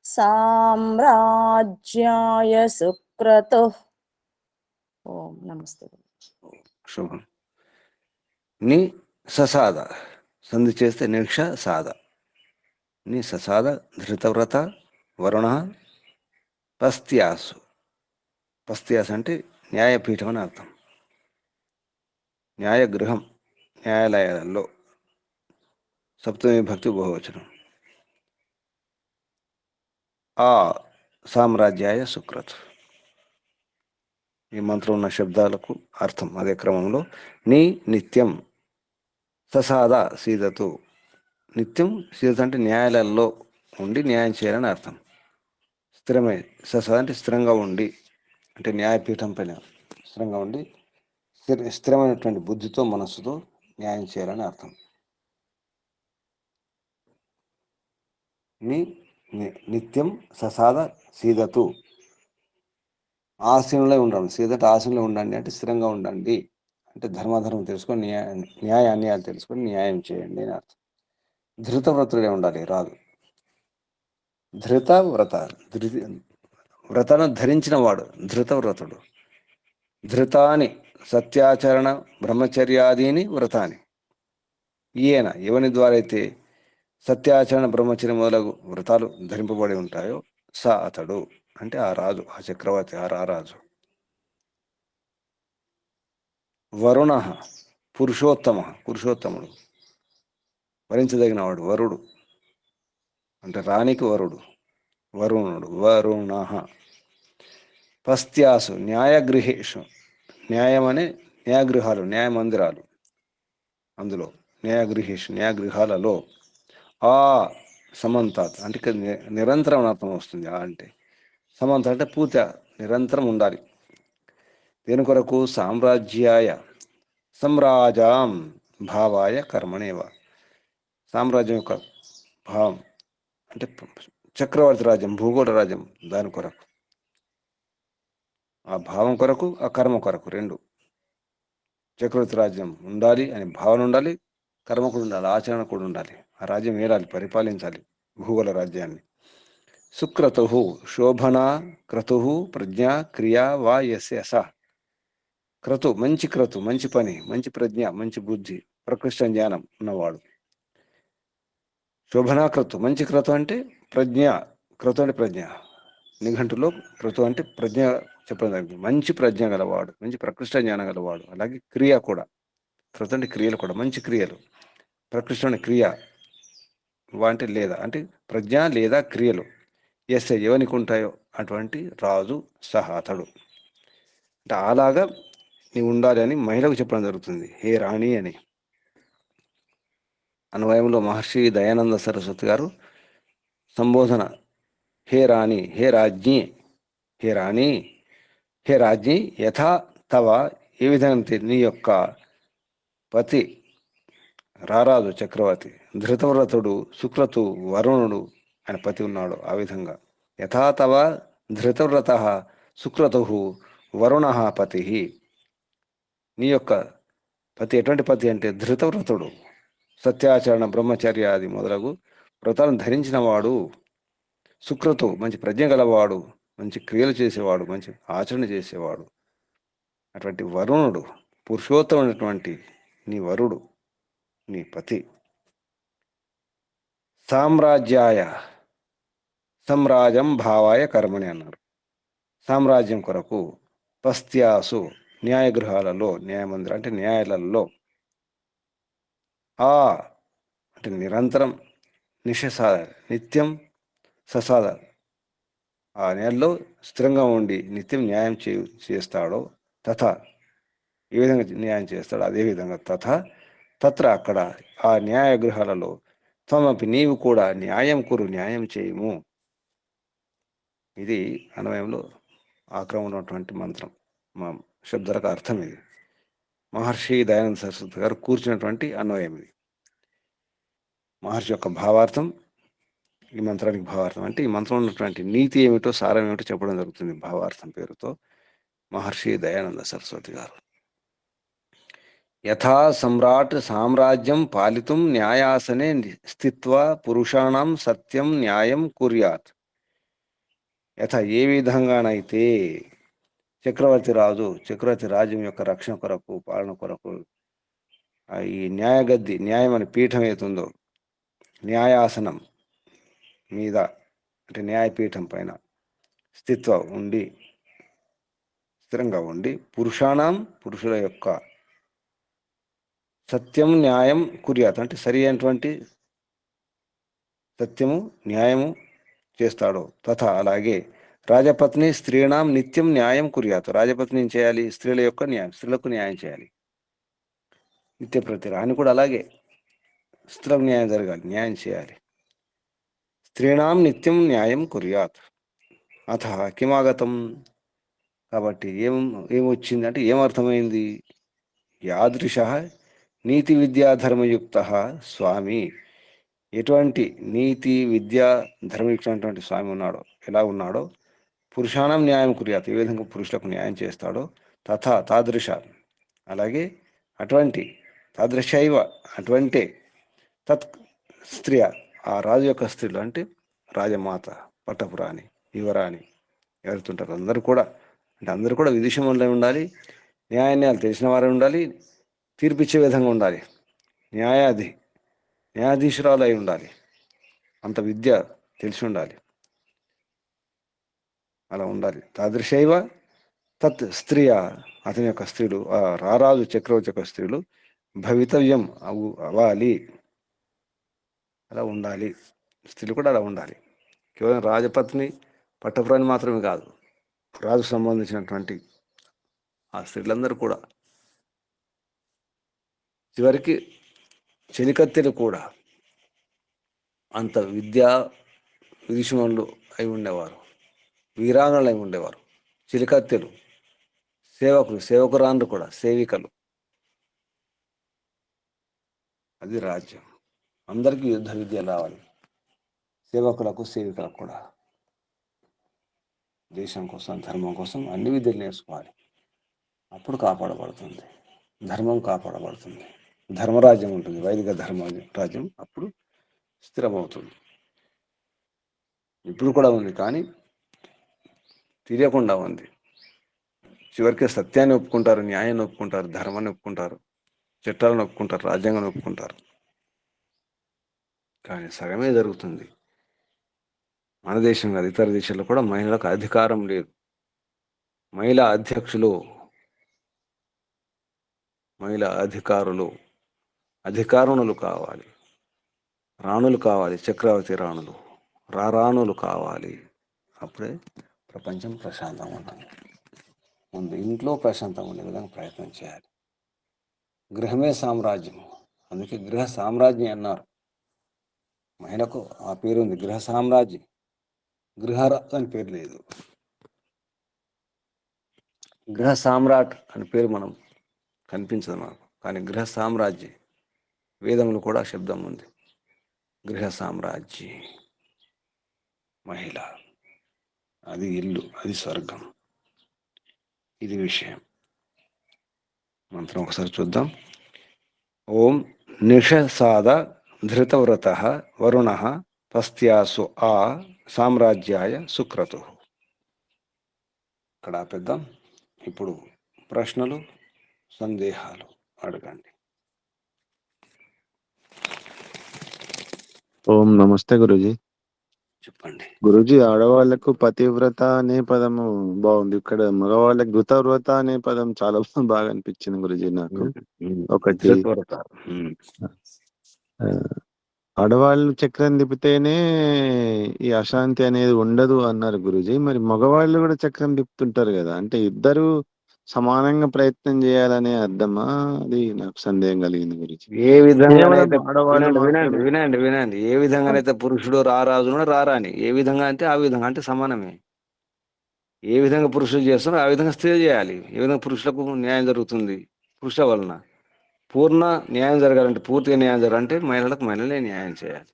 సామ్రాజ్యాయ సుక్రతుః. ఓం నమస్తే. శుభం. ని ససాద సంధి చేస్తే నిక్ష సాద. ని ససాద ధృతవ్రత వరుణ పస్త్యాసు. పస్త్యాసు అంటే న్యాయపీఠం అని అర్థం. న్యాయగృహం, న్యాయాలయాలలో. సప్తమి విభక్తి బహువచనం. ఆ సామ్రాజ్యాయ సుక్రత్. ఈ మంత్రం ఉన్న శబ్దాలకు అర్థం అదే క్రమంలో. నీ నిత్యం ససాద సీదతు. నిత్యం సీదత అంటే న్యాయాలయాల్లో ఉండి న్యాయం చేయాలని అర్థం. స్థిరమే ససాద అంటే స్థిరంగా ఉండి, అంటే న్యాయపీఠం పైన స్థిరంగా ఉండి స్థిరమైనటువంటి బుద్ధితో మనస్సుతో న్యాయం చేయాలని అర్థం. నిత్యం ససాద సీదతు. ఆశయంలో ఉండండి. సీదట ఆశయంలో ఉండండి అంటే స్థిరంగా ఉండండి, అంటే ధర్మాధర్మం తెలుసుకొని న్యాయ అన్యాయాలు తెలుసుకొని న్యాయం చేయండి అని అర్థం. ధృతవ్రతుడే ఉండాలి రాజు. ధృతవ్రత, వ్రతను ధరించిన వాడు ధృతవ్రతుడు. ధృతాని సత్యాచరణ బ్రహ్మచర్యాదీని వ్రతాని. ఈయన ఎవని ద్వారా అయితే సత్యాచరణ బ్రహ్మచర్య మొదలగు వ్రతాలు ధరింపబడి ఉంటాయో స అతడు, అంటే ఆ రాజు, ఆ చక్రవర్తి, ఆ రాజు. వరుణ పురుషోత్తముడు, వరించదగినవాడు, వరుడు అంటే రాణికి వరుడు, వరుణ. పస్త్యాసు న్యాయగృహేషు, న్యాయమనే న్యాయగృహాలు, న్యాయమందిరాలు, అందులో న్యాయగృహాలలో ఆ సమంతాత్ అంటే ఇక్కడ నిరంతరం అర్థం వస్తుంది. ఆ అంటే సమంత అంటే పూత నిరంతరం ఉండాలి. దేని కొరకు? సామ్రాజ్యాయ సమ్రాజాం భావాయ కర్మణేవ. సామ్రాజ్యం యొక్క భావం అంటే చక్రవర్తి రాజ్యం, భూగోళ రాజ్యం, దాని కొరకు, ఆ భావం కొరకు, ఆ కర్మ కొరకు, రెండు. చక్రవర్తి రాజ్యం ఉండాలి అని భావన ఉండాలి, కర్మ కూడా ఉండాలి, ఆచరణ కూడా ఉండాలి. ఆ రాజ్యం ఏలాలి, పరిపాలించాలి భూగోళ రాజ్యాన్ని. సుక్రతు శోభనా క్రతు ప్రజ్ఞా క్రియా వా యస్య స. క్రతు మంచి పని, మంచి ప్రజ్ఞ, మంచి బుద్ధి, ప్రకృష్ట జ్ఞానం ఉన్నవాడు. శోభనా క్రతు, మంచి క్రతు అంటే ప్రజ్ఞ, క్రతు అంటే ప్రజ్ఞ. నిఘంటులో క్రతు అంటే ప్రజ్ఞ చెప్పడం జరిగింది. మంచి ప్రజ్ఞ గలవాడు, మంచి ప్రకృష్ట జ్ఞానం గలవాడు. అలాగే క్రియ కూడా, క్రతు అంటే క్రియలు కూడా, మంచి క్రియలు. ప్రకృష్ట అంటే క్రియ, అంటే లేదా అంటే ప్రజ్ఞ లేదా క్రియలు. ఎస్ ఎవరికి ఉంటాయో అటువంటి రాజు సహా అతడు. అంటే అలాగా నీవు ఉండాలి అని మహిళకు చెప్పడం జరుగుతుంది, హే రాణి అని. అన్వయంలో మహర్షి దయానంద సరస్వతి గారు సంబోధన, హే రాణి, హే రాజ్ఞి, హే రాణి, హే రాజ్ఞి, యథా తవ, ఏ విధంగా నీ యొక్క పతి రారాజు చక్రవర్తి ధృతవ్రతుడు సుక్రతు వరుణుడు ఆయన పతి ఉన్నాడు, ఆ విధంగా యథా తవ ధృతవ్రత సుక్రతు వరుణ పతి. నీ యొక్క పతి ఎటువంటి పతి అంటే ధృతవ్రతుడు, సత్యాచరణ బ్రహ్మచర్యాది మొదలగు వ్రతాలను ధరించిన వాడు. సుక్రతు మంచి ప్రజ్ఞ గలవాడు, మంచి క్రియలు చేసేవాడు, మంచి ఆచరణ చేసేవాడు. అటువంటి వరుణుడు, పురుషోత్తమైనటువంటి నీ వరుడు, నీ పతి. సామ్రాజ్యాయ సమ్రాజం భావాయ కర్మణి అన్నారు. సామ్రాజ్యం కొరకు పస్త్యాసు న్యాయగృహాలలో, న్యాయమందిరం అంటే న్యాయాలలో, ఆ అంటే నిరంతరం, నిశసాద నిత్యం, ససాద ఆ న్యాయంలో స్థిరంగా ఉండి నిత్యం న్యాయం చేస్తాడో, తథా ఏ విధంగా న్యాయం చేస్తాడో అదేవిధంగా, తథా తత్ర అక్కడ ఆ న్యాయగృహాలలో, త్వమపి నీవు కూడా న్యాయం కురు న్యాయం చేయము. ఇది అన్వయంలో ఆక్రమణ ఉన్నటువంటి మంత్రం, మా శబ్దాలకు అర్థం ఇది. మహర్షి దయానంద సరస్వతి గారు కూర్చున్నటువంటి అన్వయం ఇది. మహర్షి యొక్క భావార్థం, ఈ మంత్రానికి భావార్థం అంటే ఈ మంత్రంలో ఉన్నటువంటి నీతి ఏమిటో, సారం ఏమిటో చెప్పడం జరుగుతుంది భావార్థం పేరుతో మహర్షి దయానంద సరస్వతి గారు. యథా సమ్రాట్ సామ్రాజ్యం పాలితుం న్యాయాసనే స్థిత్వా పురుషాణం సత్యం న్యాయం కుర్యాత్. యథ ఏ విధంగానైతే చక్రవర్తి రాజ్యం యొక్క రక్షణ కొరకు, పాలన కొరకు ఈ న్యాయగద్ది, న్యాయం అనే పీఠం ఏతుందో, న్యాయాసనం మీద అంటే న్యాయపీఠం పైన స్థిరంగా ఉండి పురుషుల యొక్క సత్యం న్యాయం కుర్యాత్ అంటే సరి అయినటువంటి సత్యము న్యాయము చేస్తాడు. తథా అలాగే రాజపత్ని స్త్రీణాం నిత్యం న్యాయం కుర్యాత్. రాజపత్ని ఏం చేయాలి? స్త్రీల యొక్క న్యాయం, స్త్రీలకు న్యాయం చేయాలి నిత్య ప్రతి. రాణి కూడా అలాగే స్త్రీలకు న్యాయం జరగాలి, న్యాయం చేయాలి. స్త్రీణాం నిత్యం న్యాయం కుర్యాత్. అథ కిమాగతం, కాబట్టి ఏమొచ్చింది అంటే ఏమర్థమైంది? యాదృశ నీతి విద్యా ధర్మయుక్త స్వామి, ఎటువంటి నీతి విద్యా ధర్మయుక్తమైనటువంటి స్వామి ఉన్నాడో, ఎలా ఉన్నాడో, పురుషాణం న్యాయం కుర్యాత్ ఏ విధంగా పురుషులకు న్యాయం చేస్తాడో, తాదృశ అలాగే అటువంటి, తాదృశైవ అటువంటి, తత్ స్త్రియ ఆ రాజు యొక్క స్త్రీలు అంటే రాజమాత, పట్టపురాణి, యువరాణి ఎవరుతుంటారు అందరూ కూడా, అంటే అందరూ కూడా విదుషములై ఉండాలి, న్యాయాన్యాయాలు తెలిసిన వారే ఉండాలి, తీర్పిచ్చే విధంగా ఉండాలి, న్యాయాధీశురాలు అయి ఉండాలి, అంత విద్య తెలిసి ఉండాలి, అలా ఉండాలి. తాదృశైవ తత్ స్త్రీయ అతని యొక్క స్త్రీలు, ఆ రారాజు చక్రవర్తి యొక్క స్త్రీలు, భవితవ్యం అవ్వాలి, అలా ఉండాలి. స్త్రీలు కూడా అలా ఉండాలి. కేవలం రాజపత్ని పట్టపురాణి మాత్రమే కాదు, రాజుకు సంబంధించినటువంటి ఆ స్త్రీలందరూ కూడా చివరికి చెలికత్తెలు కూడా అంత విద్యా విదుషుమనులు అయి ఉండేవారు, వీరాంగనలు అయి ఉండేవారు. చిలికత్తెలు, సేవకులు, సేవకురాండ్రు కూడా, సేవికలు. అది రాజ్యం. అందరికీ యుద్ధ విద్య రావాలి, సేవకులకు, సేవికలకు కూడా. దేశం కోసం, ధర్మం కోసం అన్ని విద్యలు నేర్చుకోవాలి. అప్పుడు కాపాడబడుతుంది, ధర్మం కాపాడబడుతుంది, ధర్మరాజ్యం ఉంటుంది. వైదిక రాజ్యం అప్పుడు స్థిరమవుతుంది. ఇప్పుడు కూడా ఉంది, కానీ తెలియకుండా ఉంది. చివరికి సత్యాన్ని ఒప్పుకుంటారు, న్యాయాన్ని ఒప్పుకుంటారు, ధర్మాన్ని ఒప్పుకుంటారు, చట్టాలను ఒప్పుకుంటారు, రాజ్యాంగాన్ని ఒప్పుకుంటారు. కానీ సగమే జరుగుతుంది. మన దేశం కాదు, ఇతర దేశాల్లో కూడా మహిళలకు అధికారం లేదు. మహిళా అధ్యక్షులు, మహిళా అధికారులు, అధికారుణులు కావాలి, రాణులు కావాలి, చక్రవర్తి రాణులు, రాణులు కావాలి. అప్పుడే ప్రపంచం ప్రశాంతంగా ఉంటుంది. ముందు ఇంట్లో ప్రశాంతంగా ఉండే విధంగా ప్రయత్నం చేయాలి. గృహమే సామ్రాజ్యం, అందుకే గృహ సామ్రాజ్యం అన్నారు. మహిళకు ఆ పేరు ఉంది, గృహ సామ్రాజ్యం. గృహరాజు అని పేరు లేదు. గృహ సామ్రాట్ అని పేరు మనం కనిపించదు మనకు, కానీ గృహ సామ్రాజ్యం వేదంలో కూడా శబ్దం ఉంది. గృహ సామ్రాజ్యం మహిళ, అది ఇల్లు, అది స్వర్గం. ఇది విషయం. మంత్రం ఒకసారి చూద్దాం. ఓం నిషసాద ధృతవ్రత వరుణ పస్త్యాసు ఆ సామ్రాజ్యాయ సుక్రతు. ఇక్కడ ఆపేద్దాం. ఇప్పుడు ప్రశ్నలు, సందేహాలు అడగండి. ఓం నమస్తే గురుజీ. చెప్పండి. గురుజీ, ఆడవాళ్లకు పతివ్రత అనే పదము బాగుంది, ఇక్కడ మగవాళ్ళకి ధృతవ్రత అనే పదం చాలా బాగా అనిపించింది గురుజీ నాకు. ఒకటి, ఆడవాళ్ళు చక్రం తిప్పితేనే ఈ అశాంతి అనేది ఉండదు అన్నారు గురుజీ. మరి మగవాళ్ళు కూడా చక్రం తిప్పుతుంటారు కదా, అంటే ఇద్దరు సమానంగా ప్రయత్నం చేయాలనే అర్థమా? అది నాకు సందేహం కలిగింది గురుజీ. ఏ విధంగా ఆడవాళ్ళు వినండి మాత్రమే. వినండి వినండి ఏ విధంగానైతే పురుషుడు రారాజును రారాని, ఏ విధంగా అంటే ఆ విధంగా, అంటే సమానమే. ఏ విధంగా పురుషులు చేస్తున్నారో ఆ విధంగా స్త్రీలు చేయాలి. ఏ విధంగా పురుషులకు న్యాయం జరుగుతుంది పురుషుల వలన, పూర్ణ న్యాయం జరగాలంటే, పూర్తిగా న్యాయం జరగాలంటే మహిళలకు మహిళలే న్యాయం చేయాలి.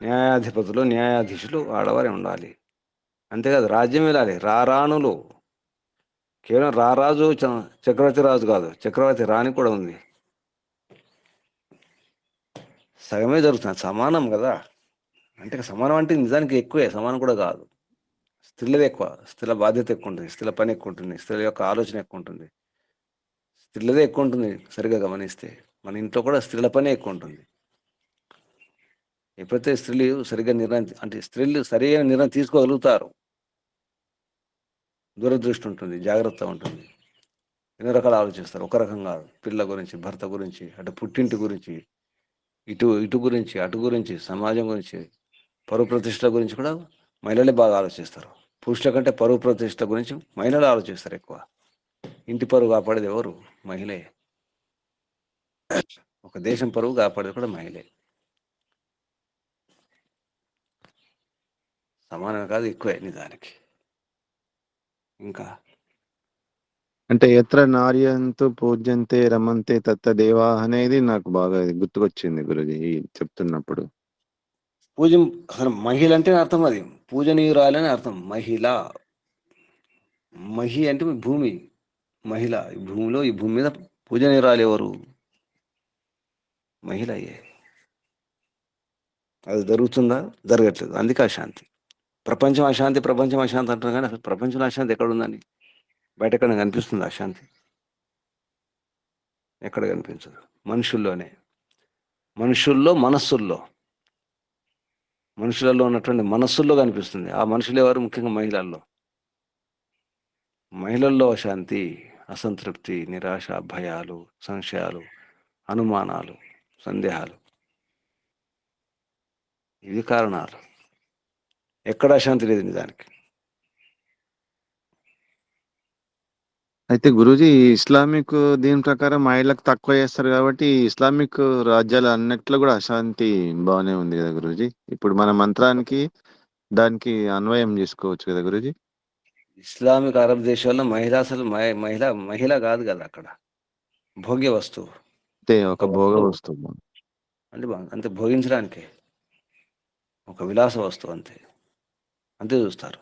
న్యాయాధిపతులు, న్యాయాధీశులు ఆడవారే ఉండాలి. అంతేకాదు, రాజ్యం వెళ్ళాలి. రాణులు, కేవలం రారాజు చక్రవర్తి రాజు కాదు, చక్రవర్తి రాణి కూడా ఉంది. సగమే జరుగుతుంది, సమానం కదా. అంటే సమానం అంటే నిజానికి ఎక్కువే, సమానం కూడా కాదు. స్త్రీలది ఎక్కువ, స్త్రీల బాధ్యత ఎక్కువ ఉంటుంది, స్త్రీల పని ఎక్కువ ఉంటుంది, స్త్రీల యొక్క ఆలోచన ఎక్కువ ఉంటుంది, స్త్రీలదే ఎక్కువ ఉంటుంది. సరిగా గమనిస్తే మన ఇంట్లో కూడా స్త్రీల పనే ఎక్కువ ఉంటుంది. ఎప్పుడైతే స్త్రీలు సరిగ్గా నిర్ణయం, అంటే స్త్రీలు సరైన నిర్ణయం తీసుకోగలుగుతారు, దూరదృష్టి ఉంటుంది, జాగ్రత్త ఉంటుంది, ఎన్నో రకాలు ఆలోచిస్తారు. ఒక రకం కాదు. పిల్లల గురించి, భర్త గురించి, అటు పుట్టింటి గురించి, ఇటు గురించి, అటు గురించి, సమాజం గురించి, పరువు ప్రతిష్ట గురించి కూడా మహిళలే బాగా ఆలోచిస్తారు. పురుషుల కంటే పరువు ప్రతిష్ట గురించి మహిళలు ఆలోచిస్తారు ఎక్కువ. ఇంటి పరువు కాపాడేది ఎవరు? మహిళే. ఒక దేశం పరువు కాపాడేది కూడా మహిళే. సమానం కాదు, ఎక్కువే నిజానికి. ఇంకా అంటే ఎత్ర నార్యంతు పూజ్యంతే రమంతే తత్త దేవా అనేది నాకు బాగా గుర్తుకొచ్చింది గురుజీ చెప్తున్నప్పుడు. పూజ, అసలు మహిళ అంటే అర్థం అది పూజనీయురాలని అర్థం. మహిళ, మహి అంటే భూమి, మహిళ. ఈ భూమిలో, ఈ భూమి మీద పూజనీయురాలు ఎవరు? మహిళ అయ్యే. అది జరుగుతుందా? జరగట్లేదు, అందుకే అశాంతి. ప్రపంచం అశాంతి, ప్రపంచం అశాంతి అంటారు, కానీ అసలు ప్రపంచంలో అశాంతి ఎక్కడ ఉందని? బయట ఎక్కడ కనిపిస్తుంది అశాంతి? ఎక్కడ కనిపించదు. మనుషుల్లోనే, మనుషుల్లో, మనస్సుల్లో, మనుషులలో ఉన్నటువంటి మనస్సుల్లో కనిపిస్తుంది. ఆ మనుషులు ఎవరు? ముఖ్యంగా మహిళల్లో. మహిళల్లో అశాంతి, అసంతృప్తి, నిరాశ, భయాలు, సంశయాలు, అనుమానాలు, సందేహాలు. ఇవి కారణాలు. ఎక్కడ అశాంతి లేదు నిజానికి. అయితే గురూజీ ఇస్లామిక్ దీని ప్రకారం మహిళలకు తక్కువ చేస్తారు కాబట్టి ఇస్లామిక్ రాజ్యాలు అన్నిట్లో కూడా అశాంతి బాగానే ఉంది కదా గురూజీ. ఇప్పుడు మన మంత్రానికి దానికి అన్వయం చేసుకోవచ్చు కదా గురూజీ. ఇస్లామిక్ అరబ్ దేశాల్లో మహిళ అసలు మహిళ మహిళ కాదు కదా అక్కడ, భోగ్య వస్తువు. అంతే, ఒక ఒక భోగ వస్తువు వస్తువు. అంటే అంతే, భోగించడానికే ఒక విలాస వస్తువు, అంతే అంతే చూస్తారు.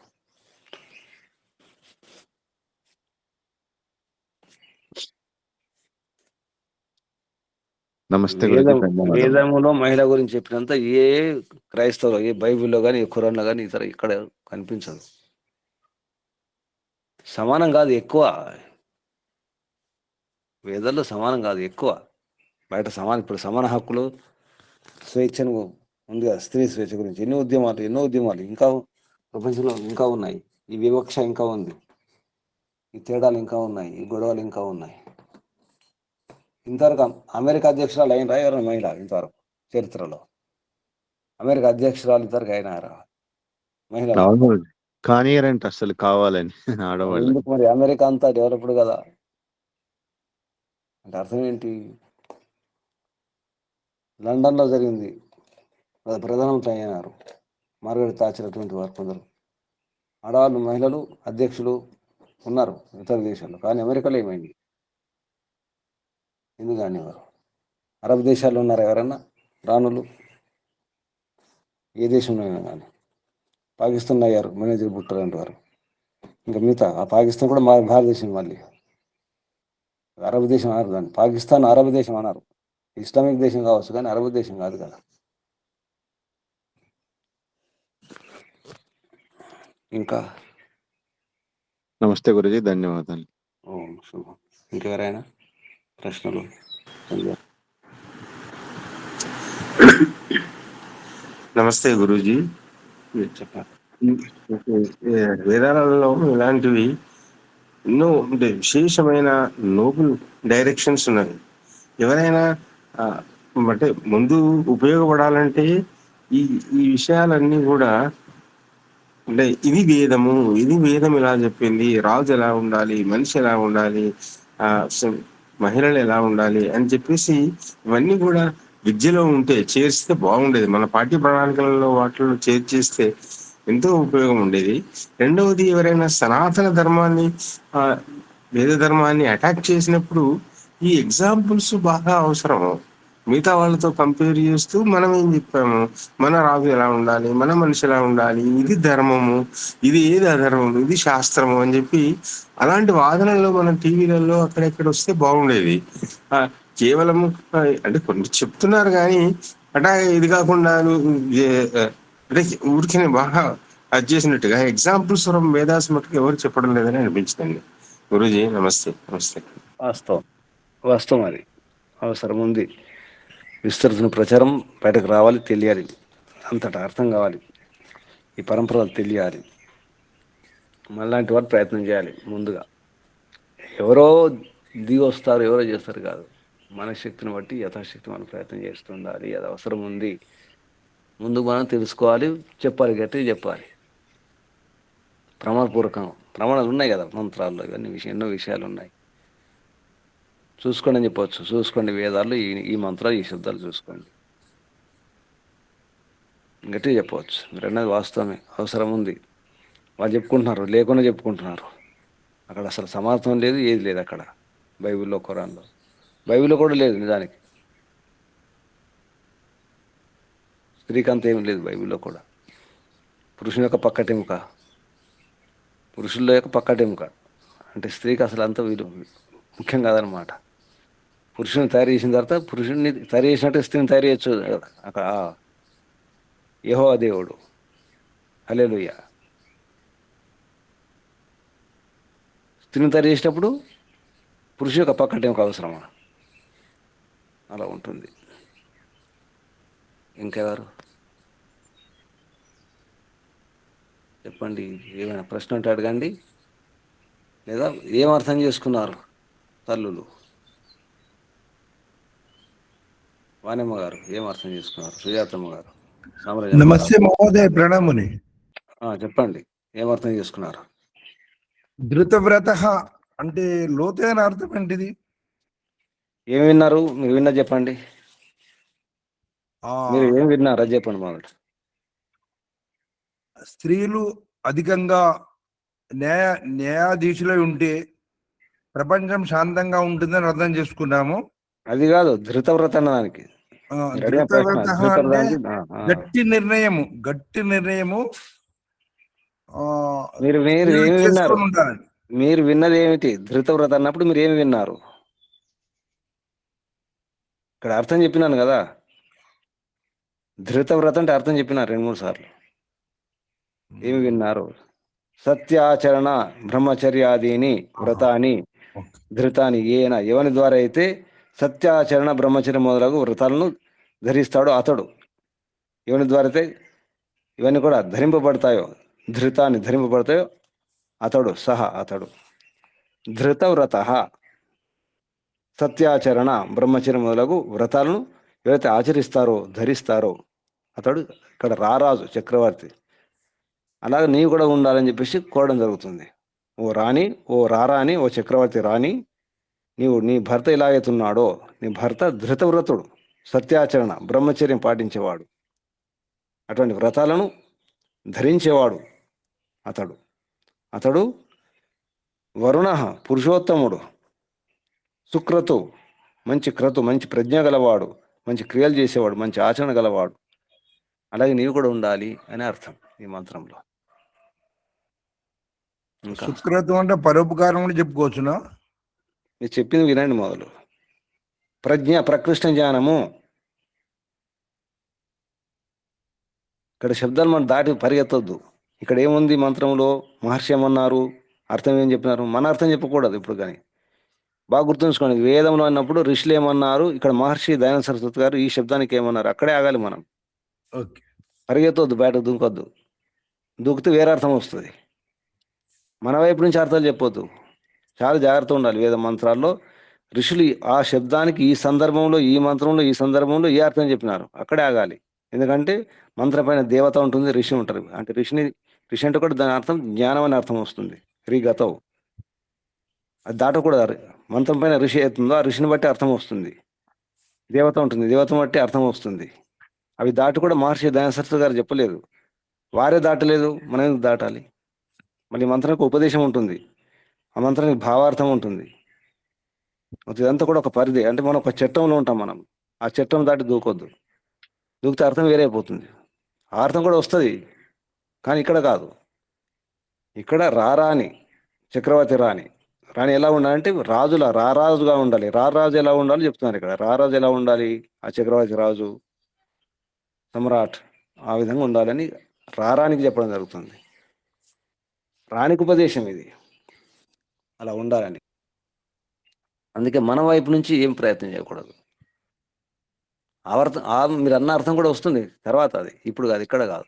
నమస్తే గురూజీ, ధన్యవాదాలు. వేదములో మహిళ గురించి చెప్పినంత ఏ క్రైస్తవులో, ఏ బైబిల్లో కానీ, ఏ ఖురాన్లో కానీ ఇతర ఇక్కడ కనిపించదు. సమానం కాదు, ఎక్కువ. వేదాల్లో సమానం కాదు, ఎక్కువ. బయట సమానం. ఇప్పుడు సమాన హక్కులు, స్వేచ్ఛను ఉంది కదా, స్త్రీ స్వేచ్ఛ గురించి ఎన్నో ఉద్యమాలు ఇంకా ప్రపంచంలో ఇంకా ఉన్నాయి. ఈ వివక్ష ఇంకా ఉంది, ఈ తేడాలు ఇంకా ఉన్నాయి, ఈ గొడవలు ఇంకా ఉన్నాయి. ఇంతవరకు అమెరికా అధ్యక్షురాలు అయినరా ఎవరైనా మహిళ? ఇంతవరకు చరిత్రలో అమెరికా అధ్యక్షురాలు ఇంతవరకు అయినారా మహిళ? కానీ అసలు కావాలని ఆడవాళ్ళు. ఎందుకు మరి? అమెరికా అంతా డెవలప్డ్ కదా. అంటే అర్థం ఏంటి? లండన్లో జరిగింది, ప్రధానమంత్రి అయినారు మార్గరెట్ థాచర్ అటువంటి వారు కొందరు. ఆడవాళ్ళు మహిళలు అధ్యక్షులు ఉన్నారు ఇతర దేశాల్లో, కానీ అమెరికాలో ఏమైంది? ఎందుకు కానివారు? అరబ్ దేశాల్లో ఉన్నారు ఎవరన్నా రాణులు? ఏ దేశంలో అయినా కానీ. పాకిస్తాన్ అయ్యారు మేనేజర్ భుట్టో లాంటి వారు. ఇంకా మిగతా ఆ పాకిస్తాన్ కూడా మా భారతదేశం, మళ్ళీ అరబ్ దేశం అన్నారు దాన్ని. పాకిస్తాన్ అరబ్ దేశం అన్నారు. ఇస్లామిక్ దేశం కావచ్చు కానీ అరబ్ దేశం కాదు కదా. ఇంకా నమస్తే గురూజీ, ధన్యవాదాలు. ఓం శుభం. ఇంకెవరైనా ప్రశ్నలు? నమస్తే గురూజీ. చెప్పండి. వేదాలలో ఇలాంటివి ఎన్నో విశేషమైన నోబుల్ డైరెక్షన్స్ ఉన్నాయి. ఎవరైనా అంటే ముందు ఉపయోగపడాలంటే ఈ ఈ విషయాలన్నీ కూడా, అంటే ఇది వేదం ఎలా చెప్పింది, రాజు ఎలా ఉండాలి, మనిషి ఎలా ఉండాలి, మహిళలు ఎలా ఉండాలి అని చెప్పేసి ఇవన్నీ కూడా విద్యలో ఉంటే చేర్చితే బాగుండేది. మన పాఠ్య ప్రణాళికలలో వాటిలో చేర్చేస్తే ఎంతో ఉపయోగం ఉండేది. రెండవది, ఎవరైనా సనాతన ధర్మాన్ని వేద ధర్మాన్ని అటాక్ చేసినప్పుడు ఈ ఎగ్జాంపుల్స్ బాగా అవసరము. మిగతా వాళ్ళతో కంపేర్ చేస్తూ మనం ఏం చెప్పాము, మన రాజు ఎలా ఉండాలి, మన మనిషి ఎలా ఉండాలి, ఇది ధర్మము, ఇది ఏది అధర్మము, ఇది శాస్త్రము అని చెప్పి అలాంటి వాదనల్లో మనం టీవీలలో అక్కడెక్కడ వస్తే బాగుండేది. కేవలం అంటే కొన్ని చెప్తున్నారు కానీ అటా ఇది కాకుండా అంటే ఊరికే బాగా అది చేసినట్టుగా ఎగ్జాంపుల్స్ ఫ్రమ్ వేదాస్ మటుకు ఎవరు చెప్పడం లేదని అనిపించిందండి. గురూజీ నమస్తే. వాస్తవం అది అవసరం ఉంది. విస్తృత ప్రచారం బయటకు రావాలి, తెలియాలి, అంతటా అర్థం కావాలి, ఈ పరంపరలు తెలియాలి. మనలాంటి వారు ప్రయత్నం చేయాలి. ముందుగా ఎవరో దిగి వస్తారు, ఎవరో చేస్తారు కాదు. మన శక్తిని బట్టి యథాశక్తి మనం ప్రయత్నం చేస్తుండాలి. అది అవసరం ఉంది. ముందుకు మనం తెలుసుకోవాలి, చెప్పాలి, గట్టిగా చెప్పాలి. ప్రమాణాలు ఉన్నాయి కదా మంత్రాల్లో, ఇవన్నీ ఎన్నో విషయాలు ఉన్నాయి. చూసుకోండి అని చెప్పవచ్చు. చూసుకోండి వేదాల్లో ఈ మంత్రాలు, ఈ శబ్దాలు చూసుకోండి, గట్టిగా చెప్పవచ్చు. మీరు అన్నది వాస్తవమే, అవసరం ఉంది. వాళ్ళు చెప్పుకుంటున్నారు, లేకుండా చెప్పుకుంటున్నారు. అక్కడ అసలు సమార్థం లేదు, ఏది లేదు అక్కడ. బైబిల్లో, ఖురాన్లో, బైబిల్లో కూడా లేదు నిజానికి. స్త్రీకి అంత ఏమి లేదు బైబిల్లో కూడా. పురుషుని యొక్క పక్కటెముక, పురుషుల యొక్క పక్కటెముక అంటే స్త్రీకి అసలు అంత ముఖ్యం కాదనమాట. పురుషుని తయారు చేసిన తర్వాత పురుషుడిని తయారు చేసినట్టు స్త్రీని తయారు చేయొచ్చు కదా అక్కడ. యెహోవా దేవుడు, హల్లెలూయా. స్త్రీని తయారు చేసినప్పుడు పురుషుని యొక్క పక్కటెముక అవసరమా? అలా ఉంటుంది. ఇంకెవరు చెప్పండి? ఏమైనా ప్రశ్న ఉంటే అడగండి. లేదా ఏం అర్థం చేసుకున్నారు తల్లులు? వాణిమ్మ గారు ఏం అర్థం చేసుకున్నారు? సుజాతమ్మ గారు, సామ్రాజ్యమ్మ గారు నమస్తే మహోదయ, ప్రణాముని. చెప్పండి, ఏం అర్థం చేసుకున్నారు? ధృతవ్రత అంటే లోతైన అర్థం ఏంటిది? ఏమి విన్నారు? మీరు విన్నది చెప్పండి. ఆ మీరు ఏం విన్నారు అది చెప్పండి మొదట. స్త్రీలు అధికంగా న్యాయాధీశులై ఉంటే ప్రపంచం శాంతంగా ఉంటుందని అర్థం చేసుకున్నాము. అది కాదు, ధృతవ్రత అన్నదానికి మీరు అడిగిన ప్రశ్న. ధృతవ్రత అంటే గట్టి నిర్ణయము ఆ, మీరు మీరు స్త్రీలు ఏమి విన్నారు? చేసుకొని ఉండాలని. మీరు విన్నది ఏమిటి? ధృతవ్రత అన్నప్పుడు మీరు ఏమి విన్నారు? ఇక్కడ అర్థం చెప్పినాను కదా, ధృతవ్రత అంటే అర్థం చెప్పినారు 2-3 సార్లు. ఏమి విన్నారు? సత్యాచరణ బ్రహ్మచర్యాదీని వ్రతాన్ని ధృతాన్ని ఏన ఎవని ద్వారా అయితే సత్యాచరణ బ్రహ్మచర్య మొదలగు వ్రతాలను ధరిస్తాడో అతడు, ఎవని ద్వారా అయితే ఇవన్నీ కూడా ధరింపబడతాయో, ధృతాన్ని ధరింపబడతాయో అతడు అతడు ధృతవ్రత. సత్యాచరణ బ్రహ్మచర్య మొదలగు వ్రతాలను ఎవరైతే ఆచరిస్తారో ధరిస్తారో అతడు ఇక్కడ రారాజు, చక్రవర్తి. అలాగే నీవు కూడా ఉండాలని చెప్పేసి కోరడం జరుగుతుంది. ఓ రాణి, ఓ రారాని, ఓ చక్రవర్తి రాణి, నీ భర్త ఎలాగైతున్నాడో, నీ భర్త ధృతవ్రతుడు, సత్యాచరణ బ్రహ్మచర్యం పాటించేవాడు, అటువంటి వ్రతాలను ధరించేవాడు అతడు వరుణ పురుషోత్తముడు, సుక్రతు మంచి ప్రజ్ఞ గలవాడు, మంచి క్రియలు చేసేవాడు, మంచి ఆచరణ గలవాడు. అలాగే నీవు కూడా ఉండాలి అని అర్థం ఈ మంత్రంలో. ఇంకా సుకృతం అంటే పరోపకారం కూడా చెప్పుకోవచ్చునా? మీరు చెప్పింది వినండి మొదలు. ప్రజ్ఞ, ప్రకృష్ణ జ్ఞానము. ఇక్కడ శబ్దాలు మనం దాటి పరిగెత్తొద్దు. ఇక్కడ ఏముంది మంత్రంలో? మహర్షి ఏమన్నారు, అర్థం ఏం చెప్పినారు, మన అర్థం చెప్పకూడదు ఇప్పుడు. కానీ బాగా గుర్తుంచుకోండి, వేదంలో అన్నప్పుడు ఋషులు ఏమన్నారు, ఇక్కడ మహర్షి దయానంద సరస్వతి గారు ఈ శబ్దానికి ఏమన్నారు, అక్కడే ఆగాలి మనం. ఓకే, పరిగెత్తొద్దు, బయటకు దూకొద్దు. దూకితే వేరే అర్థం వస్తుంది. మన వైపు నుంచి అర్థాలు చెప్పొద్దు. చాలా జాగ్రత్త ఉండాలి. వేద మంత్రాల్లో ఋషులు ఆ శబ్దానికి ఈ సందర్భంలో, ఈ మంత్రంలో, ఈ సందర్భంలో ఏ అర్థం చెప్పినారు అక్కడే ఆగాలి. ఎందుకంటే మంత్రం పైన దేవత ఉంటుంది, ఋషి ఉంటారు. అంటే ఋషి అంటే కూడా దాని అర్థం జ్ఞానం అనే అర్థం వస్తుంది. రిగతవు అది దాటకూడదు. మంత్రం పైన ఋషి అవుతుందో ఆ ఋషిని బట్టి అర్థం వస్తుంది. దేవత ఉంటుంది, దేవత బట్టి అర్థం వస్తుంది. అవి దాటి కూడా మహర్షి దయానంద సరస్వతి గారు చెప్పలేదు. వారే దాటలేదు, మనం ఎందుకు దాటాలి? మళ్ళీ మంత్రానికి ఉపదేశం ఉంటుంది, ఆ మంత్రానికి భావార్థం ఉంటుంది. ఇదంతా కూడా ఒక పరిధి. అంటే మనం ఒక చట్టంలో ఉంటాం. మనం ఆ చట్టం దాటి దూకొద్దు. దూకితే అర్థం వేరే అయిపోతుంది. ఆ అర్థం కూడా వస్తుంది, కానీ ఇక్కడ కాదు. ఇక్కడ రారాని, చక్రవర్తి రాణి ఎలా ఉండాలంటే రారాజుగా ఉండాలి. రారాజు ఎలా ఉండాలో చెప్తున్నారు ఇక్కడ. రారాజు ఎలా ఉండాలి? ఆ చక్రవర్తి రాజు, సమ్రాట్ ఆ విధంగా ఉండాలని రారానికి చెప్పడం జరుగుతుంది. రాణికి ఉపదేశం ఇది, అలా ఉండాలని. అందుకే మన వైపు నుంచి ఏం ప్రయత్నం చేయకూడదు. మీరు అన్న అర్థం కూడా వస్తుంది తర్వాత, అది ఇప్పుడు కాదు, ఇక్కడ కాదు.